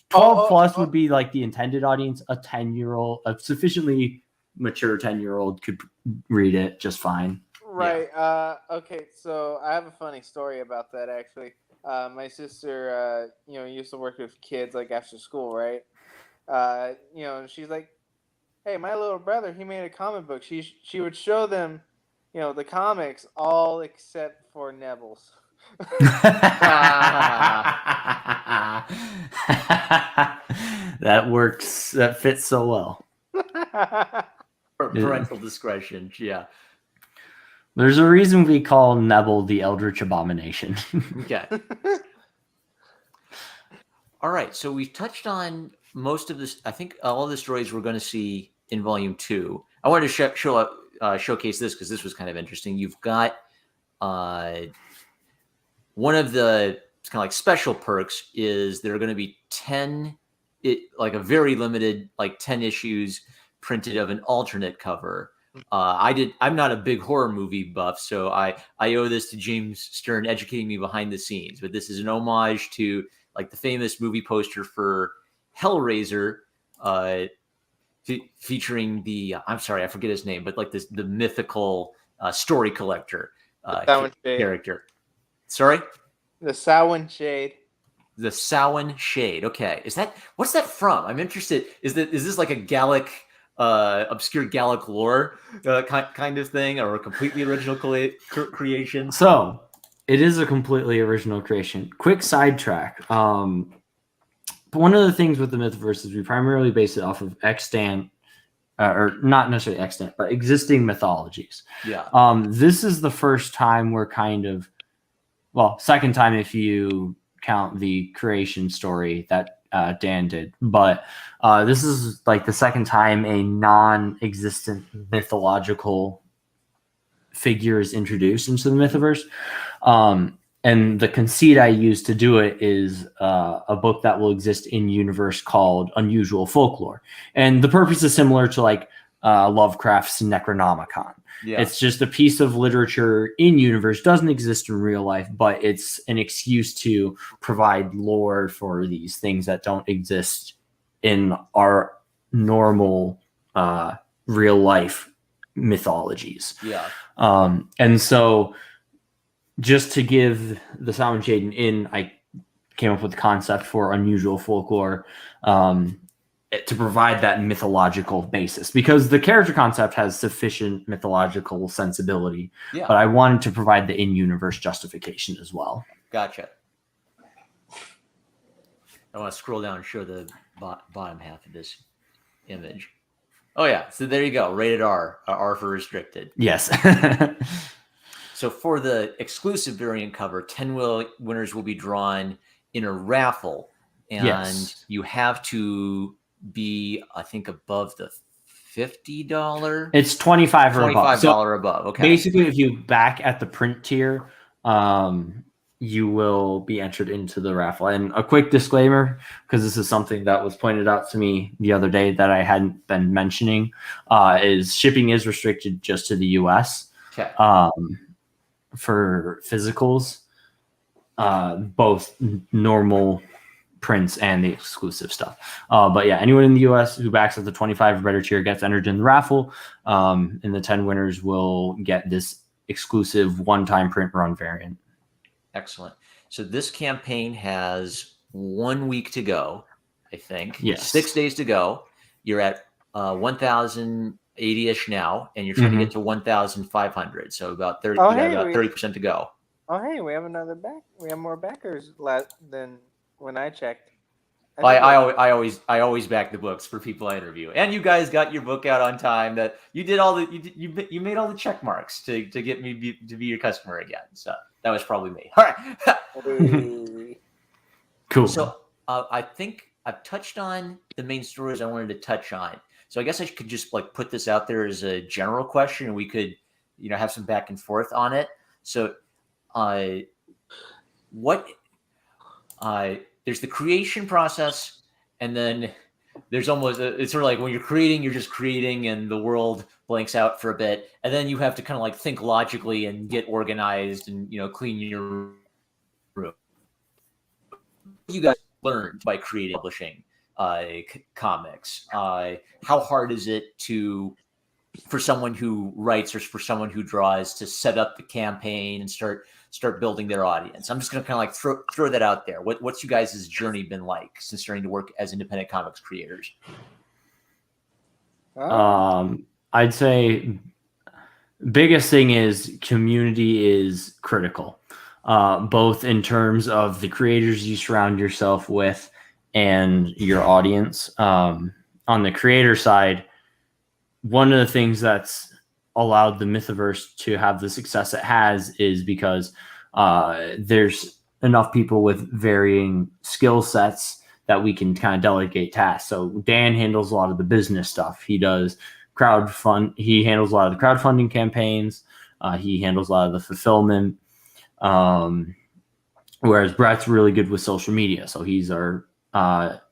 12 plus would be like the intended audience. A 10-year-old, a sufficiently mature 10-year-old could read it just fine. Right. Yeah. Okay. So I have a funny story about that actually. My sister, used to work with kids like after school, right? And she's like, "Hey, my little brother, he made a comic book." She would show them, the comics all except for Neville's. That works. That fits so well. Parental discretion. Yeah. There's a reason we call Nebel the Eldritch Abomination. Okay. All right. So we've touched on most of this. I think all of the stories we're going to see in Volume 2. I wanted to showcase this because this was kind of interesting. You've got one of the kind of like special perks is there are going to be 10, like a very limited, like 10 issues printed of an alternate cover. I'm not a big horror movie buff, so I owe this to James Stern educating me behind the scenes. But this is an homage to like the famous movie poster for Hellraiser, featuring the I'm sorry, I forget his name, but like the mythical story collector character. Sorry, the Samhain Shade. The Samhain Shade. Okay, what's that from? I'm interested. Is this like a Gallic? Obscure Gallic lore kind of thing, or a completely original creation? So it is a completely original creation. Quick sidetrack. One of the things with the Mythoverse is we primarily base it off of extant, or not necessarily extant, but existing mythologies. Yeah. This is the first time we're kind of, well, second time if you count the creation story that Dan did, but this is like the second time a non-existent mythological figure is introduced into the Mythoverse. And the conceit I use to do it is a book that will exist in universe called Unusual Folklore. And the purpose is similar to like Lovecraft's Necronomicon. Yeah. It's just a piece of literature in universe, doesn't exist in real life, but it's an excuse to provide lore for these things that don't exist in our normal real life mythologies. Yeah. And so just to give the Samhain Shade an in, I came up with the concept for Unusual Folklore, to provide that mythological basis, because the character concept has sufficient mythological sensibility, Yeah. but I wanted to provide the in-universe justification as well. Gotcha. I want to scroll down and show the bottom half of this image. Oh yeah, so there you go. Rated R, R for restricted. Yes. So for the exclusive variant cover, 10 winners will be drawn in a raffle, and Yes. you have to be, I think, above the $50. It's $25 or above. $25 above. Okay. Basically, if you back at the print tier, you will be entered into the raffle. And a quick disclaimer, because this is something that was pointed out to me the other day that I hadn't been mentioning, is shipping is restricted just to the US. Okay. For physicals, both normal prints and the exclusive stuff. But yeah, anyone in the US who backs at the 25 or better tier gets entered in the raffle. And the 10 winners will get this exclusive one-time print run variant. Excellent. So this campaign has 1 week to go, I think. Yes. 6 days to go. You're at 1,080-ish now, and you're trying to get to 1,500. So about 30, Oh, you got hey, about we- 30% to go. Oh, hey, we have another We have more backers than when I checked. I always back the books for people I interview, and you guys got your book out on time. That you did all the you made all the check marks to get me to be your customer again. So that was probably me. All right. Cool. So I think I've touched on the main stories I wanted to touch on. So I guess I could just like put this out there as a general question, and we could have some back and forth on it. So there's the creation process, and then there's almost it's sort of like when you're creating, you're just creating, and the world blanks out for a bit, and then you have to kind of like think logically and get organized and clean your room. You guys learned by creating, publishing comics. How hard is it for someone who writes or for someone who draws to set up the campaign and start building their audience? I'm just going to kind of like throw that out there. What's you guys' journey been like since starting to work as independent comics creators? I'd say biggest thing is community is critical, both in terms of the creators you surround yourself with and your audience. On the creator side, one of the things that's allowed the Mythoverse to have the success it has is because there's enough people with varying skill sets that we can kind of delegate tasks. So Dan handles a lot of the business stuff. He does he handles a lot of the crowdfunding campaigns. He handles a lot of the fulfillment. Whereas Brett's really good with social media. So he's our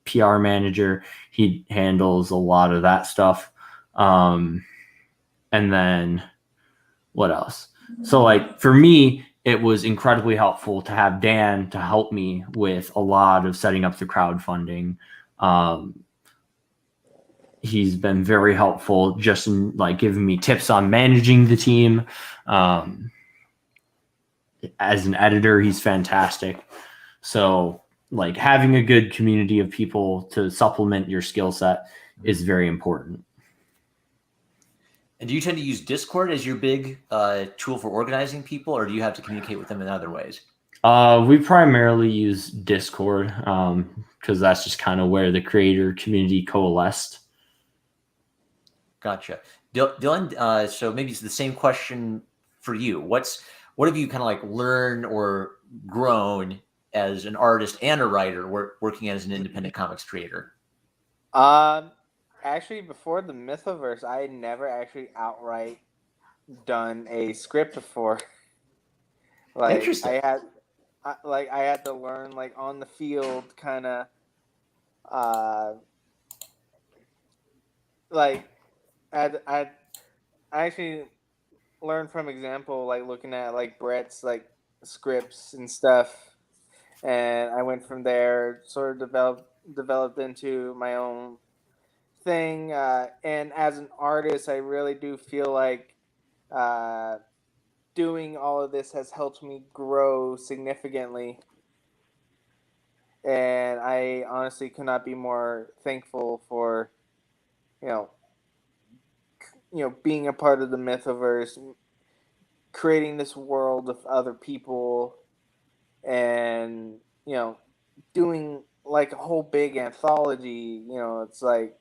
PR manager. He handles a lot of that stuff. And then what else? So like for me, it was incredibly helpful to have Dan to help me with a lot of setting up the crowdfunding. He's been very helpful just in like giving me tips on managing the team. As an editor, he's fantastic. So like having a good community of people to supplement your skill set is very important. And do you tend to use Discord as your big tool for organizing people, or do you have to communicate with them in other ways? We primarily use Discord because that's just kind of where the creator community coalesced. Gotcha. Dylan, so maybe it's the same question for you. What have you kind of like learned or grown as an artist and a writer working as an independent comics creator? Actually, before the Mythoverse, I had never actually outright done a script before. Like Interesting. I had to learn like on the field, kind of. Like I actually learned from example, like looking at like Brett's like scripts and stuff, and I went from there, sort of developed into my own thing. And as an artist, I really do feel like doing all of this has helped me grow significantly. And I honestly could not be more thankful for, you know, being a part of the Mythoverse, creating this world with other people, and doing like a whole big anthology. It's like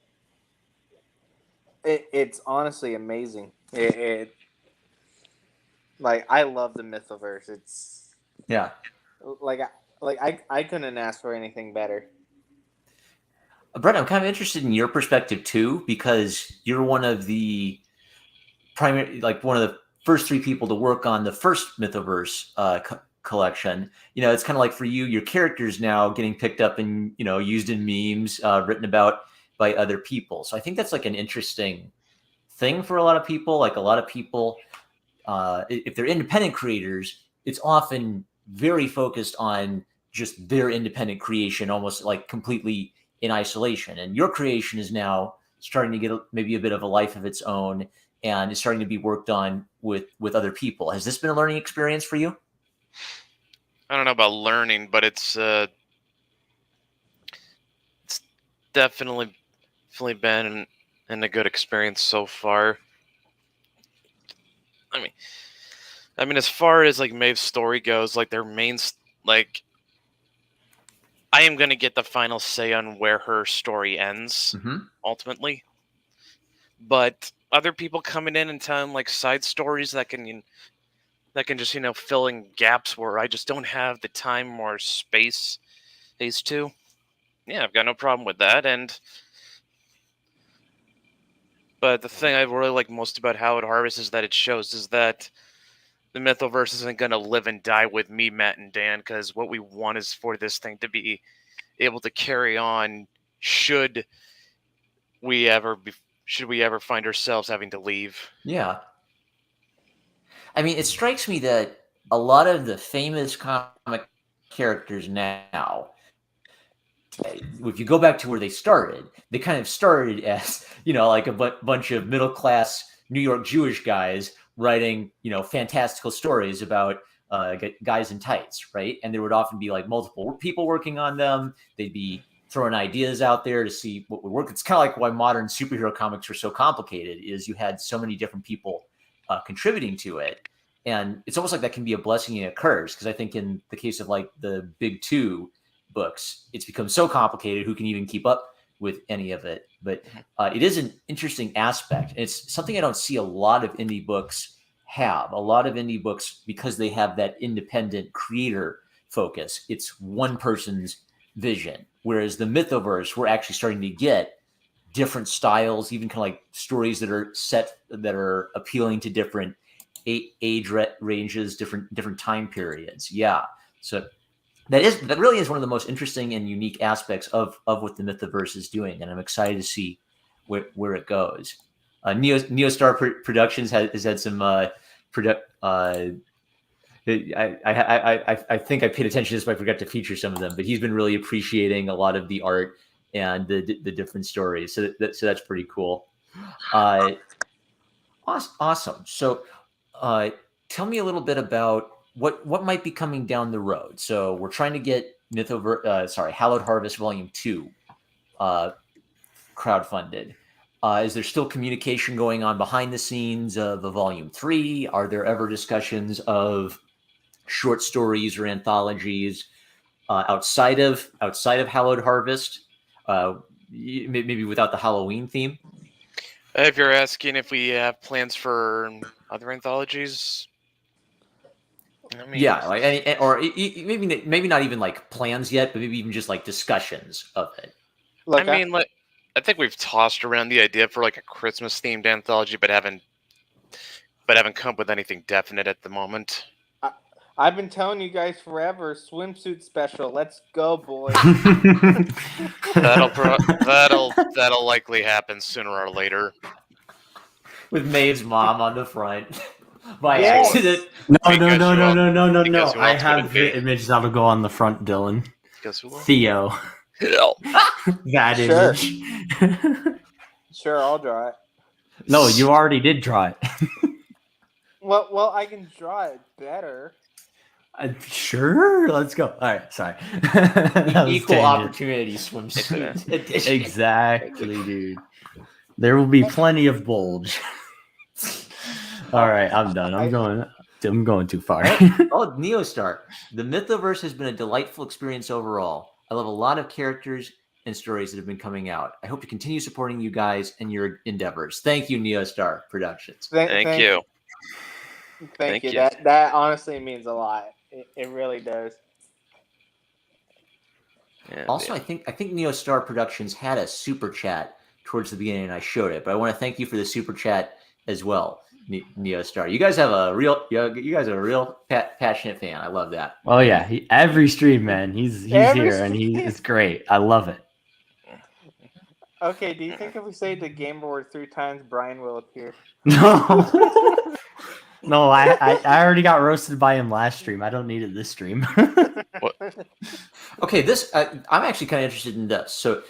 it's honestly amazing. Like I love the Mythoverse. It's Yeah. like I couldn't ask for anything better. Brett, I'm kind of interested in your perspective too, because you're one of the one of the first three people to work on the first Mythoverse collection. It's kind of like for you, your characters now getting picked up and used in memes, written about by other people. So I think that's like an interesting thing for a lot of people. Like a lot of people, if they're independent creators, it's often very focused on just their independent creation, almost like completely in isolation. And your creation is now starting to get maybe a bit of a life of its own, and is starting to be worked on with other people. Has this been a learning experience for you? I don't know about learning, but it's definitely been a good experience so far. I mean, as far as like Maeve's story goes, like their main, like, I am gonna get the final say on where her story ends ultimately. But other people coming in and telling like side stories that can just fill in gaps where I just don't have the time or space to. Yeah, I've got no problem with that. But the thing I really like most about Hallowed Harvest is that it shows is that the Mythoverse isn't going to live and die with me, Matt, and Dan, because what we want is for this thing to be able to carry on should we ever find ourselves having to leave. Yeah. I mean, it strikes me that a lot of the famous comic characters now, if you go back to where they kind of started as, like a bunch of middle-class New York Jewish guys writing, fantastical stories about guys in tights, right? And there would often be like multiple people working on them. They'd be throwing ideas out there to see what would work. It's kind of like why modern superhero comics are so complicated, is you had so many different people contributing to it. And it's almost like that can be a blessing and a curse, because I think in the case of like the big two books, it's become so complicated who can even keep up with any of it, but it is an interesting aspect. It's something I don't see a lot of indie books have. A lot of indie books, because they have that independent creator focus, it's one person's vision. Whereas the Mythoverse, we're actually starting to get different styles, even kind of like stories that are set that are appealing to different age ranges, different time periods. Yeah, so that really is one of the most interesting and unique aspects of what the Mythoverse is doing, and I'm excited to see where it goes. Neostar Productions has had some I think I paid attention to this, but I forgot to feature some of them. But he's been really appreciating a lot of the art and the different stories. So that's pretty cool. Awesome. So, tell me a little bit about what might be coming down the road. So we're trying to get Hallowed Harvest Volume 2 crowdfunded. Is there still communication going on behind the scenes of the Volume 3? Are there ever discussions of short stories or anthologies outside of Hallowed Harvest? Maybe without the Halloween theme? If you're asking if we have plans for other anthologies, I mean, yeah, like maybe not even like plans yet, but maybe even just like discussions of it. Look, I think we've tossed around the idea for like a Christmas themed anthology, but haven't come up with anything definite at the moment. I've been telling you guys forever, swimsuit special. Let's go, boys. That'll likely happen sooner or later. With Maeve's mom on the front by Yes. accident. No. Because who I else would have it be? images that'll go on the front, Dylan. Guess who will? Theo. Hell. That Sure. image. Sure, I'll draw it. No, you already did draw it. Well, I can draw it better. Sure, let's go. All right, sorry. That was Equal tangent. opportunity swimsuit edition. Exactly, dude. There will be plenty of bulge. All right, I'm done. I'm going too far. Oh, Neostar. The Mythoverse has been a delightful experience overall. I love a lot of characters and stories that have been coming out. I hope to continue supporting you guys and your endeavors. Thank you, Neostar Productions. Thank you. Thank you. That honestly means a lot. It really does. Yeah, Also, I think Neostar Productions had a super chat towards the beginning, and I showed it. But I want to thank you for the super chat as well, Neostar. You guys have a real passionate fan. I love that. Oh yeah, every stream, man. He's here and it's great. I love it. Okay, do you think if we say the game board 3 times, Brian will appear? No. No, I already got roasted by him last stream. I don't need it this stream. Okay, I'm actually kind of interested in this. So,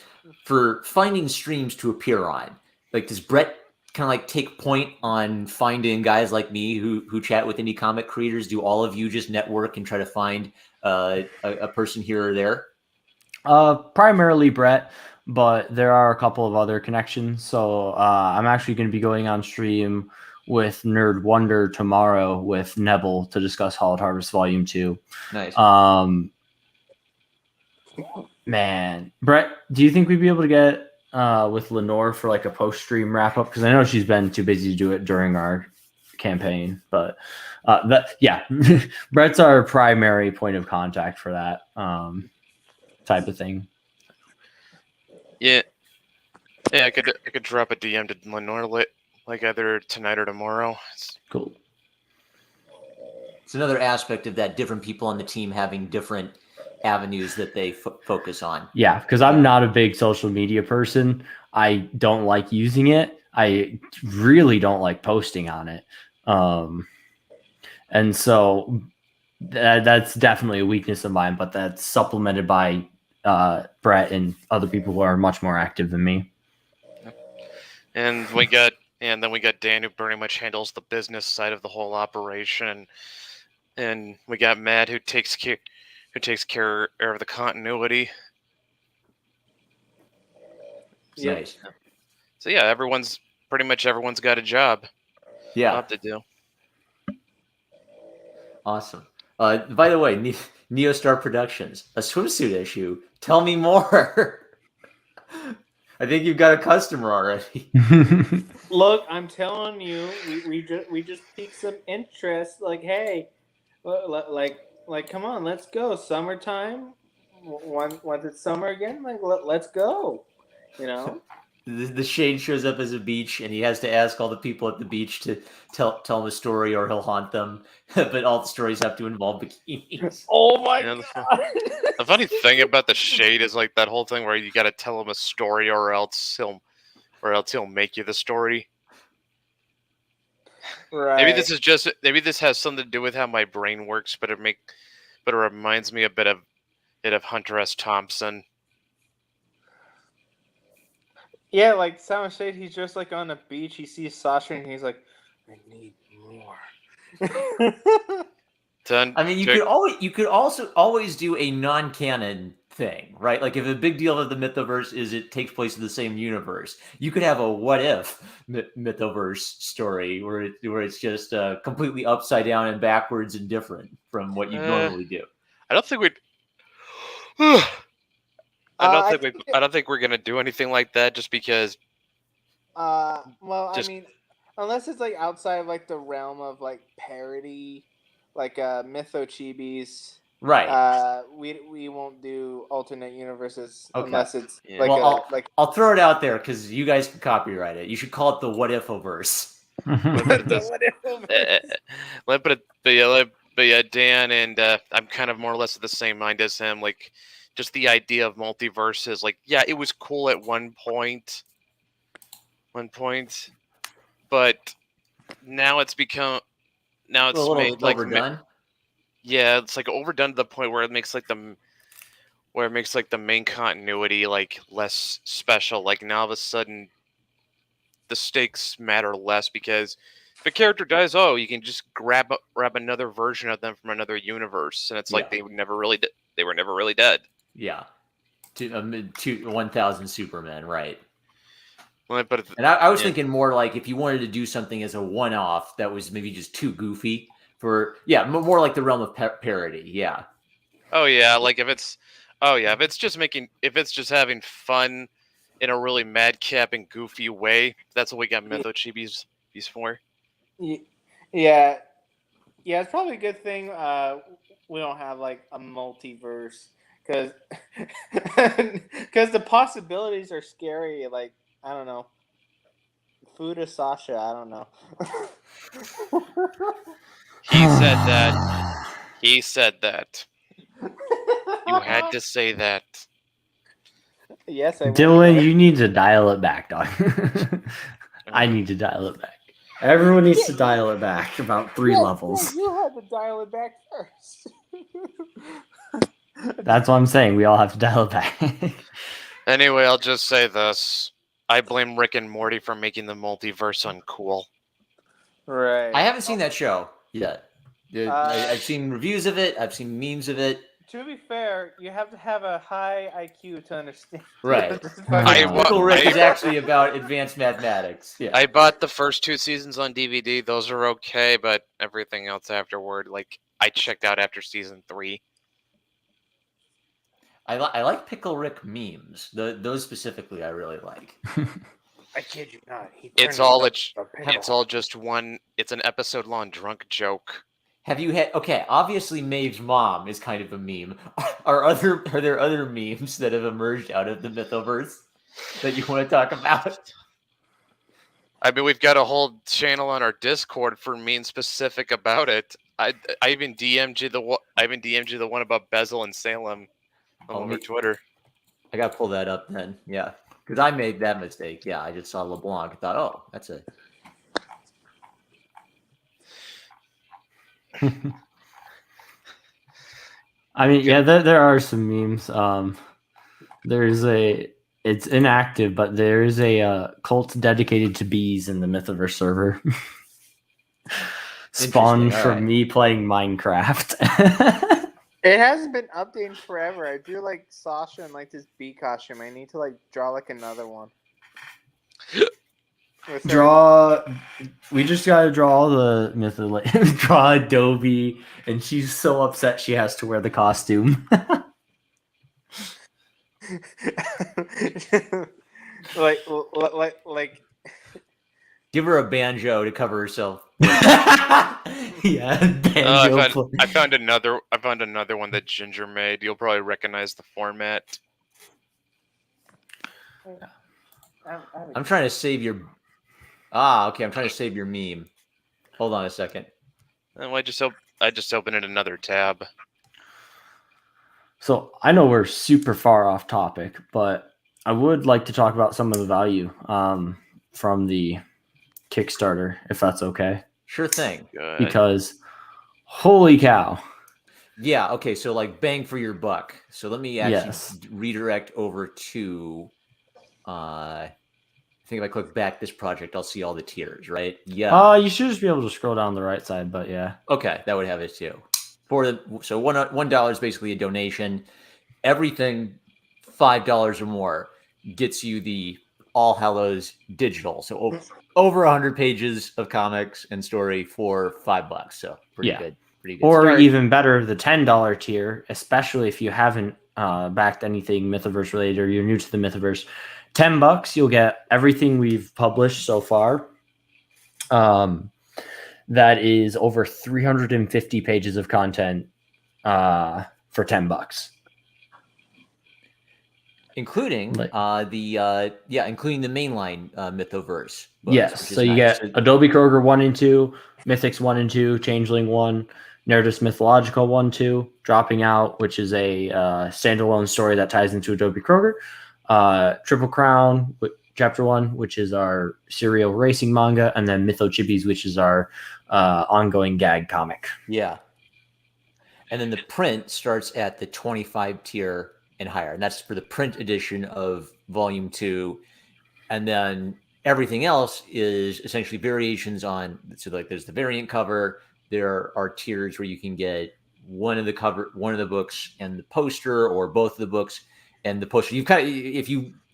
for finding streams to appear on, like, does Brett kind of like take point on finding guys like me who chat with indie comic creators? Do all of you just network and try to find a person here or there? Primarily Brett, but there are a couple of other connections. So I'm actually going to be going on stream with Nerd Wonder tomorrow with Nebel to discuss Hallowed Harvest Volume 2. Nice. Man, Brett, do you think we'd be able to get with Lenore for like a post-stream wrap-up? Because I know she's been too busy to do it during our campaign. But Brett's our primary point of contact for that type of thing. Yeah, I could drop a DM to Lenore like either tonight or tomorrow. Cool. It's another aspect of that, different people on the team having different avenues that they focus on. Yeah, because I'm not a big social media person. I don't like using it. I really don't like posting on it. And so that's definitely a weakness of mine, but that's supplemented by Brett and other people who are much more active than me. And then we got Dan, who pretty much handles the business side of the whole operation, and we got Matt, who takes care of the continuity. Nice. So yeah, everyone's got a job. Yeah. To do. Awesome. By the way, Neostar Productions, a swimsuit issue. Tell me more. I think you've got a customer already. Look, I'm telling you, we just piqued some interest. Like, hey, come on, let's go. Summertime. Once it's summer again, like let's go. You know. The shade shows up as a beach, and he has to ask all the people at the beach to tell him a story, or he'll haunt them. But all the stories have to involve bikinis. Oh my Yeah, god! The funny thing about the shade is like that whole thing where you got to tell him a story, or else he'll make you the story. Right. Maybe this has something to do with how my brain works, but it reminds me a bit of Hunter S. Thompson. Yeah, like Silent Shade, he's just like on a beach. He sees Sasha, and he's like, "I need more." I mean, you could also always do a non-canon thing, right? Like if a big deal of the Mythoverse is it takes place in the same universe, you could have a what if Mythoverse story where it's just completely upside down and backwards and different from what you normally do. I don't think we'd. I don't think we're gonna do anything like that, just because. Well, I mean, unless it's like outside of like the realm of like parody, like Mytho Chibis. Right. We won't do alternate universes Okay. unless it's Yeah. I'll throw it out there because you guys can copyright it. You should call it the What If-overse. But yeah, Dan and I'm kind of more or less of the same mind as him. Like, just the idea of multiverses. Like, yeah, it was cool at one point, but now it's become a little made like overdone. Yeah, it's like overdone to the point where it makes like the main continuity like less special. Like now all of a sudden the stakes matter less because if a character dies, you can just grab another version of them from another universe, and it's like they were never really dead. Yeah, 1,000 Supermen, right? But and I was thinking more like if you wanted to do something as a one-off that was maybe just too goofy for more like the realm of parody. Yeah. Oh yeah, like if it's just having fun in a really madcap and goofy way, that's what we got Mytho Chibis for. Yeah, it's probably a good thing we don't have like a multiverse because the possibilities are scary. Like I don't know, Fuda Sasha. I don't know. He said that. You had to say that. Yes, Dylan, you need to dial it back, dog. I need to dial it back. Everyone needs to dial it back about 3 levels. You had to dial it back first. That's what I'm saying. We all have to dial it back. Anyway, I'll just say this. I blame Rick and Morty for making the multiverse uncool. Right. I haven't seen that show yet. I've seen reviews of it. I've seen memes of it. To be fair, you have to have a high IQ to understand. Right. Pickle Rick is actually about advanced mathematics. Yeah. I bought the first 2 seasons on DVD. Those are okay, but everything else afterward, like I checked out after season 3. I like Pickle Rick memes. Those specifically, I really like. I kid you not. It's all just one. It's an episode-long drunk joke. Have you had? Okay, obviously Maeve's mom is kind of a meme. Are there other memes that have emerged out of the Mythoverse that you want to talk about? I mean, we've got a whole channel on our Discord for memes specific about it. I even DM'd you the one about Bezel and Salem over Twitter. I gotta pull that up then. Yeah, because I made that mistake. Yeah, I just saw LeBlanc and thought, oh, that's a. I mean, yeah, there are some memes. It's inactive, but there is a cult dedicated to bees in the Mythoverse server. Spawned from me playing Minecraft. It hasn't been updated forever. I do like Sasha and like this bee costume. I need to like draw like another one. We just gotta draw all the draw Adobe, and she's so upset she has to wear the costume. like Give her a banjo to cover herself. Yeah, banjo. I found another one that Ginger made. You'll probably recognize the format. I'm trying to save your. Okay. I'm trying to save your meme. Hold on a second. Oh, I just opened in another tab. So I know we're super far off topic, but I would like to talk about some of the value from the Kickstarter, if that's okay. Sure thing. Good. Because holy cow. Yeah. Okay. So like bang for your buck. So let me actually Yes. redirect over to. I think if I click back this project, I'll see all the tiers, right? Yeah. You should just be able to scroll down the right side, but yeah. Okay, that would have it too. So $1 is basically a donation. Everything $5 or more gets you the All Hallows digital. So over 100 pages of comics and story for $5. So pretty good. Pretty good. Or start. even better, the $10 tier, especially if you haven't backed anything Mythoverse related or you're new to the Mythoverse. $10, you'll get everything we've published so far. That is over 350 pages of content for $10. Including including the mainline Mythoverse books. Yes, so you get Adobe Kroger 1 and 2, Mythics 1 and 2, Changeling 1, Narratus Mythological 1, 2, Dropping Out, which is a standalone story that ties into Adobe Kroger, Triple Crown, Chapter 1, which is our serial racing manga, and then Mytho Chippies, which is our ongoing gag comic. Yeah. And then the print starts at the 25 tier and higher. And that's for the print edition of Volume 2. And then everything else is essentially variations on, so like there's the variant cover. There are tiers where you can get one of the books and the poster, or both of the books and the poster.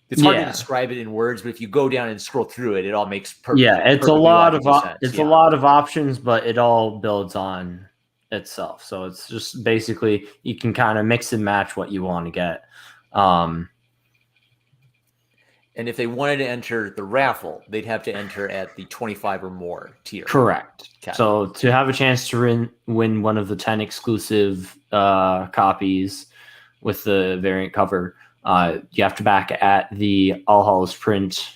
It's hard to describe it in words, but if you go down and scroll through it, it all makes perfect. Yeah, it's a lot of a lot of options, but it all builds on itself. So it's just basically you can kind of mix and match what you want to get. And if they wanted to enter the raffle, they'd have to enter at the 25 or more tier. Correct. Okay. So to have a chance to win one of the 10 exclusive copies with the variant cover, you have to back at the All Hallows print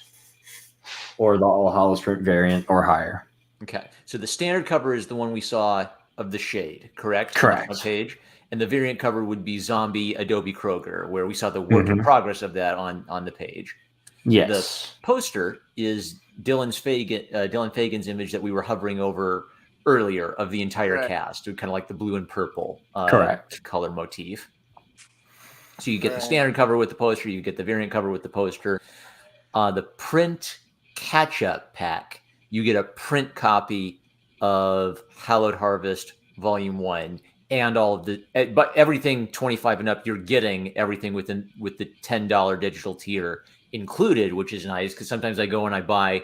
or the All Hallows print variant or higher. Okay. So the standard cover is the one we saw of the shade, correct? Correct. On page. And the variant cover would be Zombie Adobe Kroger, where we saw the work in progress of that on the page. Yes. The poster is Dylan Fagan's image that we were hovering over earlier of the entire cast, kind of like the blue and purple color motif. So you get the standard cover with the poster, you get the variant cover with the poster. The print catch-up pack, you get a print copy of Hallowed Harvest Volume 1 and all of but everything 25 and up, you're getting everything with the $10 digital tier included, which is nice because sometimes I go and I buy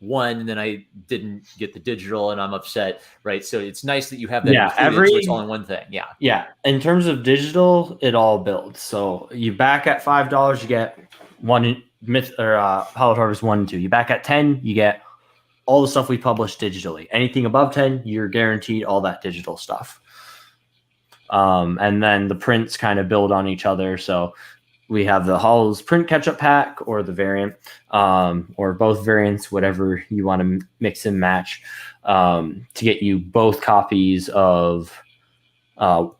one and then I didn't get the digital and I'm upset, right? So it's nice that you have that included, so it's all in one thing. Yeah. In terms of digital, it all builds. So you back at $5, you get one Hallowed Harvest 1 and 2. You back at 10, you get all the stuff we published digitally. Anything above 10, you're guaranteed all that digital stuff. And then the prints kind of build on each other. So we have the Hallows print catch-up pack or the variant, or both variants, whatever you want to mix and match, to get you both copies of Hallowed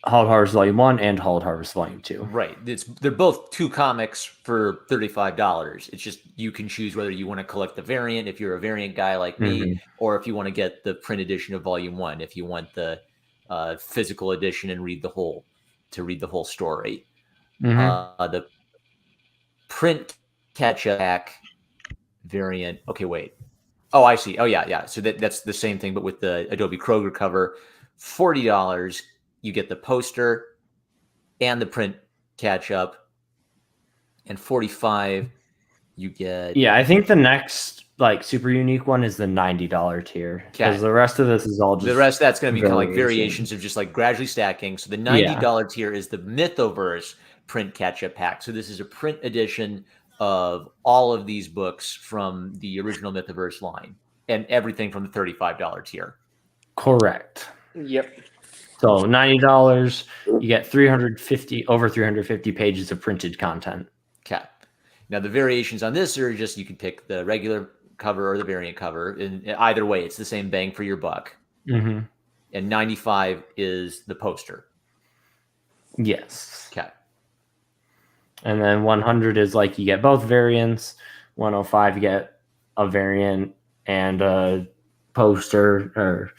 Harvest Volume 1 and Hallowed Harvest Volume 2. Right. They're both two comics for $35. It's just you can choose whether you want to collect the variant if you're a variant guy like me, or if you want to get the print edition of Volume 1 if you want the physical edition and read the whole story. The print catch-up pack variant. Okay, wait. Oh, I see. Oh, yeah. So that's the same thing, but with the Adobe Kroger cover. $40, you get the poster and the print catch-up, and $45, you get. Yeah, I think the next super unique one is the $90 tier, because the rest of this is all just the rest. That's going to be kind of like variations of just like gradually stacking. So the $90 tier is the Mythoverse print catch-up pack. So this is a print edition of all of these books from the original Mythoverse line and everything from the $35 tier. Correct. Yep. So $90, you get over 350 pages of printed content. Okay. Now the variations on this are just you can pick the regular cover or the variant cover. And either way, it's the same bang for your buck. Mm-hmm. And 95 is the poster. Yes. Okay. And then 100 is like you get both variants. 105 you get a variant and a poster or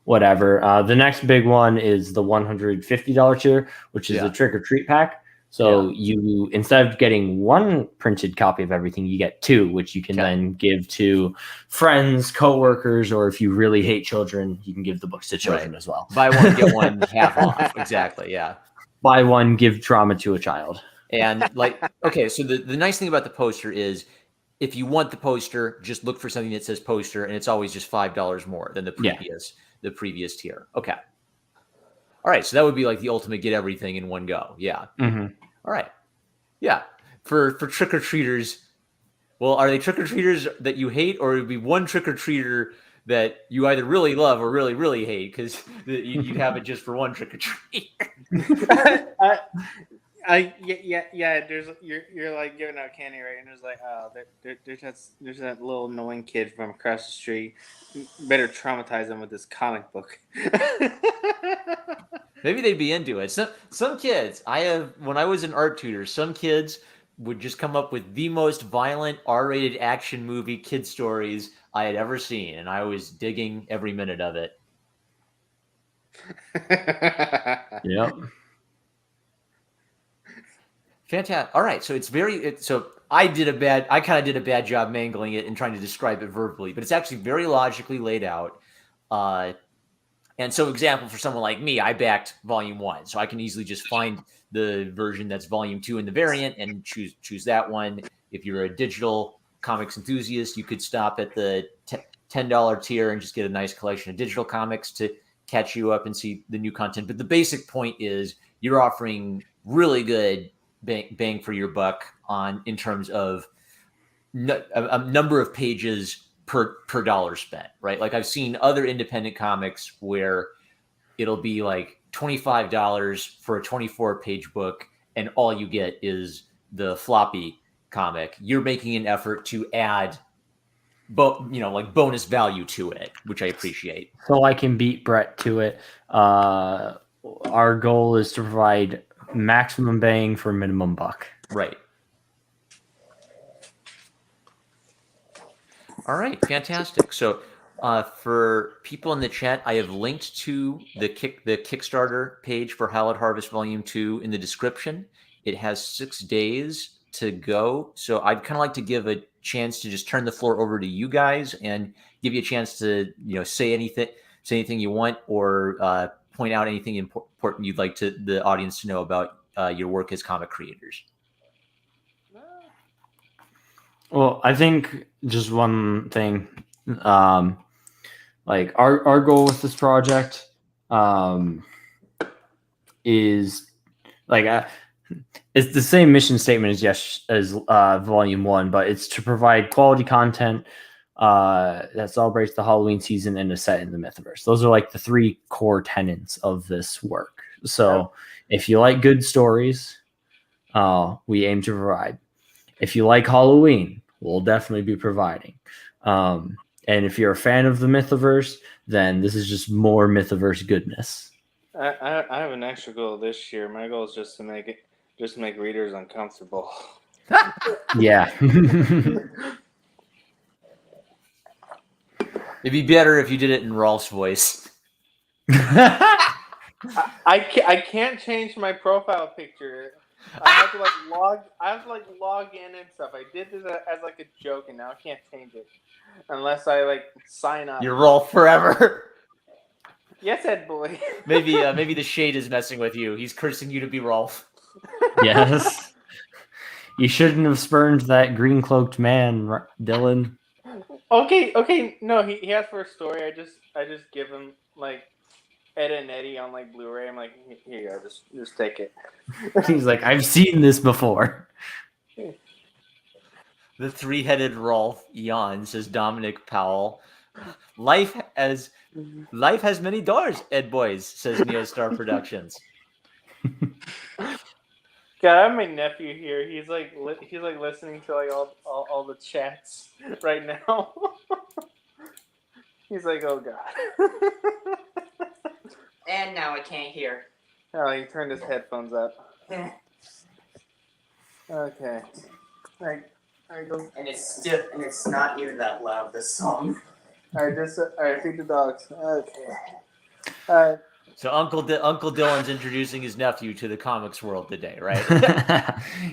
whatever. The next big one is the $150 tier, which is a trick or treat pack. So you, instead of getting one printed copy of everything, you get two, which you can then give to friends, coworkers, or if you really hate children, you can give the books to children as well. Buy one, get one half off. Exactly. Yeah. Buy one, give trauma to a child. And okay, so the nice thing about the poster is if you want the poster, just look for something that says poster, and it's always just $5 more than the previous tier. Okay. All right, so that would be like the ultimate get everything in one go. Yeah. Mm-hmm. All right. Yeah. For trick or treaters, well, are they trick or treaters that you hate, or would it be one trick or treater that you either really love or really, really hate? Because you'd have it just for one trick or treater. There's you're like giving out candy, right? And there's like, oh, there's that little annoying kid from across the street. Better traumatize them with this comic book. Maybe they'd be into it. Some kids, when I was an art tutor, some kids would just come up with the most violent R-rated action movie kid stories I had ever seen, and I was digging every minute of it. Yep. Fantastic. All right, so so I kind of did a bad job mangling it and trying to describe it verbally, but it's actually very logically laid out. And so, example, for someone like me, I backed Volume 1, so I can easily just find the version that's Volume 2 in the variant and choose that one. If you're a digital comics enthusiast, you could stop at the $10 tier and just get a nice collection of digital comics to catch you up and see the new content. But the basic point is you're offering really good bang for your buck in terms of a number of pages per dollar spent, right? Like I've seen other independent comics where it'll be like $25 for a 24-page book, and all you get is the floppy comic. You're making an effort to add, like bonus value to it, which I appreciate. So I can beat Brett to it. Our goal is to provide maximum bang for minimum buck. Right. All right, fantastic. So for people in the chat, I have linked to the Kickstarter page for Hallowed Harvest Volume 2 in the description. It has 6 days to go. So I'd kind of like to give a chance to just turn the floor over to you guys and give you a chance to say anything you want, or point out anything important you'd like the audience to know about your work as comic creators. Well, I think just one thing, like our goal with this project is like it's the same mission statement as Volume 1, but it's to provide quality content that celebrates the Halloween season and is set in the Mythoverse. Those are like the 3 core tenets of this work. So if you like good stories, we aim to provide. If you like Halloween, we'll definitely be providing. And if you're a fan of the Mythoverse, then this is just more Mythoverse goodness. I have an extra goal this year. My goal is just to make readers uncomfortable. Yeah. It'd be better if you did it in Rolf's voice. I can't change my profile picture. I have to log in and stuff. I did this as like a joke, and now I can't change it unless I sign up. You're Rolf forever. Yes, Ed boy. Maybe the shade is messing with you. He's cursing you to be Rolf. Yes. You shouldn't have spurned that green cloaked man, Dylan. Okay. No, he asked for a story. I just give him Ed and Eddie on Blu-ray. I'm like, here you go, just take it. He's like, I've seen this before. The three-headed Rolf yawn, says Dominic Powell. Life has many doors, Ed Boys, says Neostar Productions. God, I have my nephew here. He's like listening to like all the chats right now. He's like, oh god. And now I can't hear. Oh, he turned his headphones up. Okay. I go. And it's not even that loud, this song. Alright, feed the dogs. Okay. So Uncle Dylan's introducing his nephew to the comics world today, right?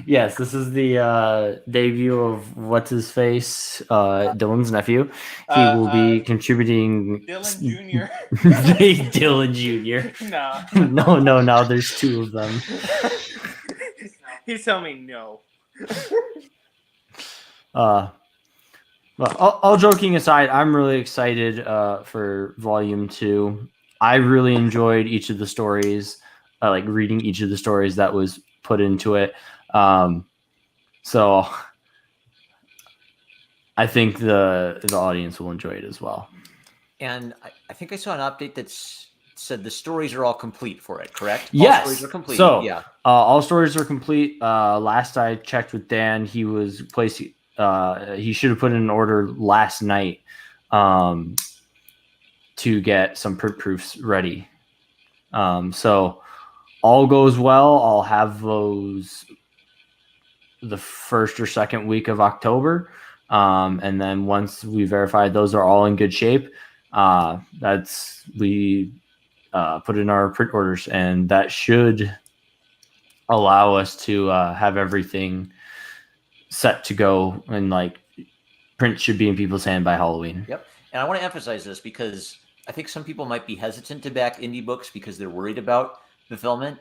Yes, this is the debut of what's his face, Dylan's nephew. He will be contributing. Dylan Jr. Dylan Jr. No. No. There's two of them. He's telling me no. Well, all joking aside, I'm really excited for Volume 2. I really enjoyed each of the stories, like reading each of the stories that was put into it. So I think the audience will enjoy it as well. And I think I saw an update that said the stories are all complete for it, correct? Yes. All stories are complete. So, yeah. All stories are complete. Last I checked with Dan, he was placing. He should have put in an order last night to get some print proofs ready. So all goes well. I'll have those the first or second week of October. And then once we verify those are all in good shape, we put in our print orders, and that should allow us to have everything set to go, and like print should be in people's hand by Halloween. Yep. And I want to emphasize this because I think some people might be hesitant to back indie books because they're worried about fulfillment.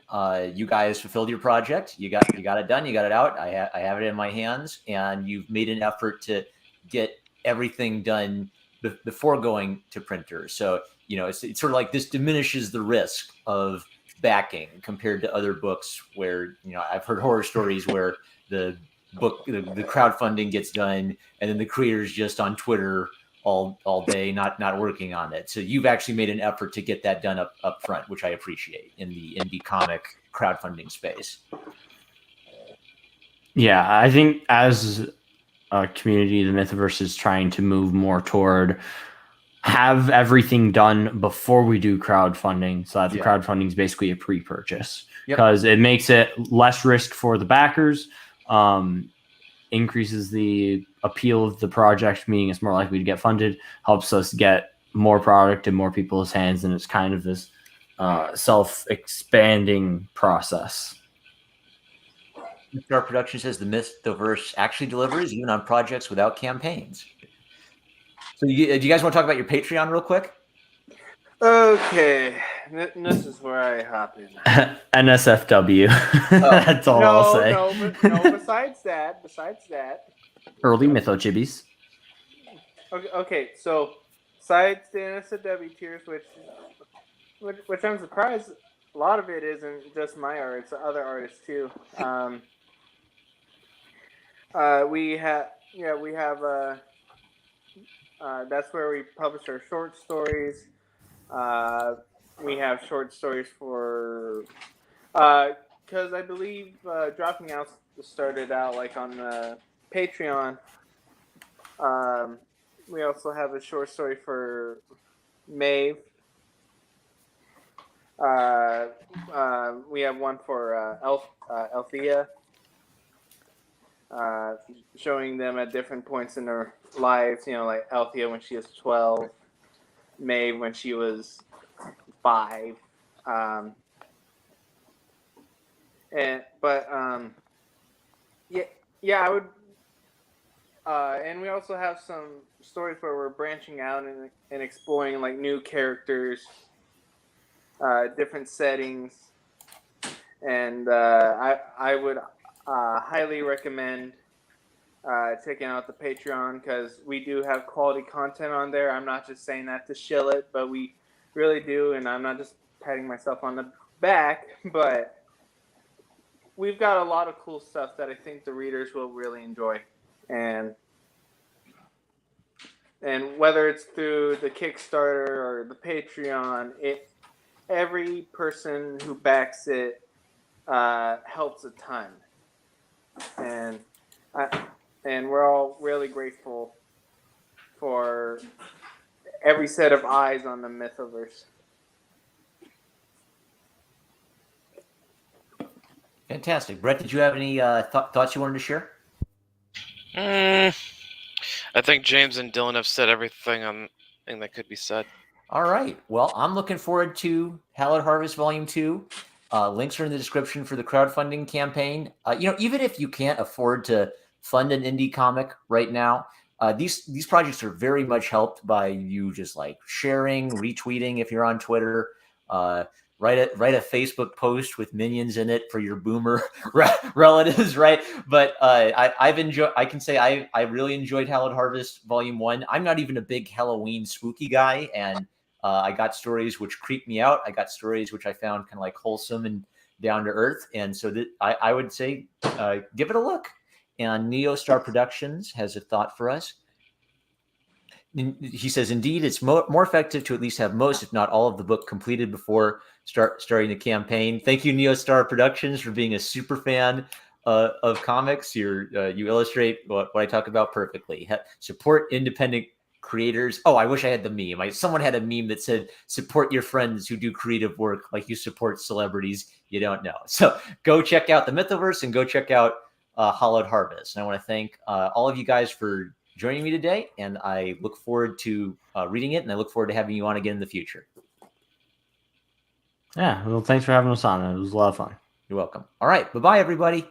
You guys fulfilled your project. You got it done. You got it out. I have it in my hands, and you've made an effort to get everything done before going to printers. So it's sort of like this diminishes the risk of backing compared to other books where I've heard horror stories where the crowdfunding gets done and then the creator's just on Twitter all day, not working on it. So you've actually made an effort to get that done up front, which I appreciate in the indie comic crowdfunding space. Yeah, I think as a community, the Mythiverse is trying to move more toward have everything done before we do crowdfunding, so that the crowdfunding is basically a pre-purchase, because it makes it less risk for the backers, increases the appeal of the project, meaning it's more likely to get funded, helps us get more product in more people's hands, and it's kind of this self-expanding process. Our production says the Mythiverse actually delivers even on projects without campaigns. So do you guys want to talk about your Patreon real quick? Okay, this is where I hop in. NSFW. That's all I'll say. No. Besides that. Early Mytho Chibis. Okay. So, besides the NSFW tiers, which I'm surprised, a lot of it isn't just my art; it's other artists too. We have. That's where we publish our short stories. We have short stories for, because I believe Dropping Out started out like on the Patreon. We also have a short story for Maeve. We have one for Althea, showing them at different points in their lives. Like Althea when she was 12, Maeve when she was 5. I would. And we also have some stories where we're branching out and exploring like new characters, different settings, and I would highly recommend checking out the Patreon, because we do have quality content on there. I'm not just saying that to shill it, but we really do, and I'm not just patting myself on the back, but we've got a lot of cool stuff that I think the readers will really enjoy. and whether it's through the Kickstarter or the Patreon, every person who backs it helps a ton, and we're all really grateful for every set of eyes on the Mythoverse. Fantastic. Brett, did you have any thoughts you wanted to share? I think James and Dylan have said everything that could be said. All right. Well, I'm looking forward to Hallowed Harvest Volume 2. Links are in the description for the crowdfunding campaign. Even if you can't afford to fund an indie comic right now, these projects are very much helped by you just like sharing, retweeting if you're on Twitter. Write a Facebook post with minions in it for your boomer relatives, right? But I can say I really enjoyed Hallowed Harvest Volume 1. I'm not even a big Halloween spooky guy, and I got stories which creeped me out. I got stories which I found kind of like wholesome and down to earth. And so I would say give it a look. And Neostar Productions has a thought for us. He says, indeed, it's more effective to at least have most, if not all, of the book completed before starting the campaign. Thank you, Neostar Productions, for being a super fan of comics. You illustrate what I talk about perfectly. Support independent creators. Oh, I wish I had the meme. Someone had a meme that said, support your friends who do creative work like you support celebrities you don't know. So go check out the Mythoverse and go check out Hallowed Harvest. And I want to thank all of you guys for joining me today, and I look forward to reading it, and I look forward to having you on again in the future. Yeah, well, thanks for having us on. It was a lot of fun. You're welcome. All right, bye-bye, everybody.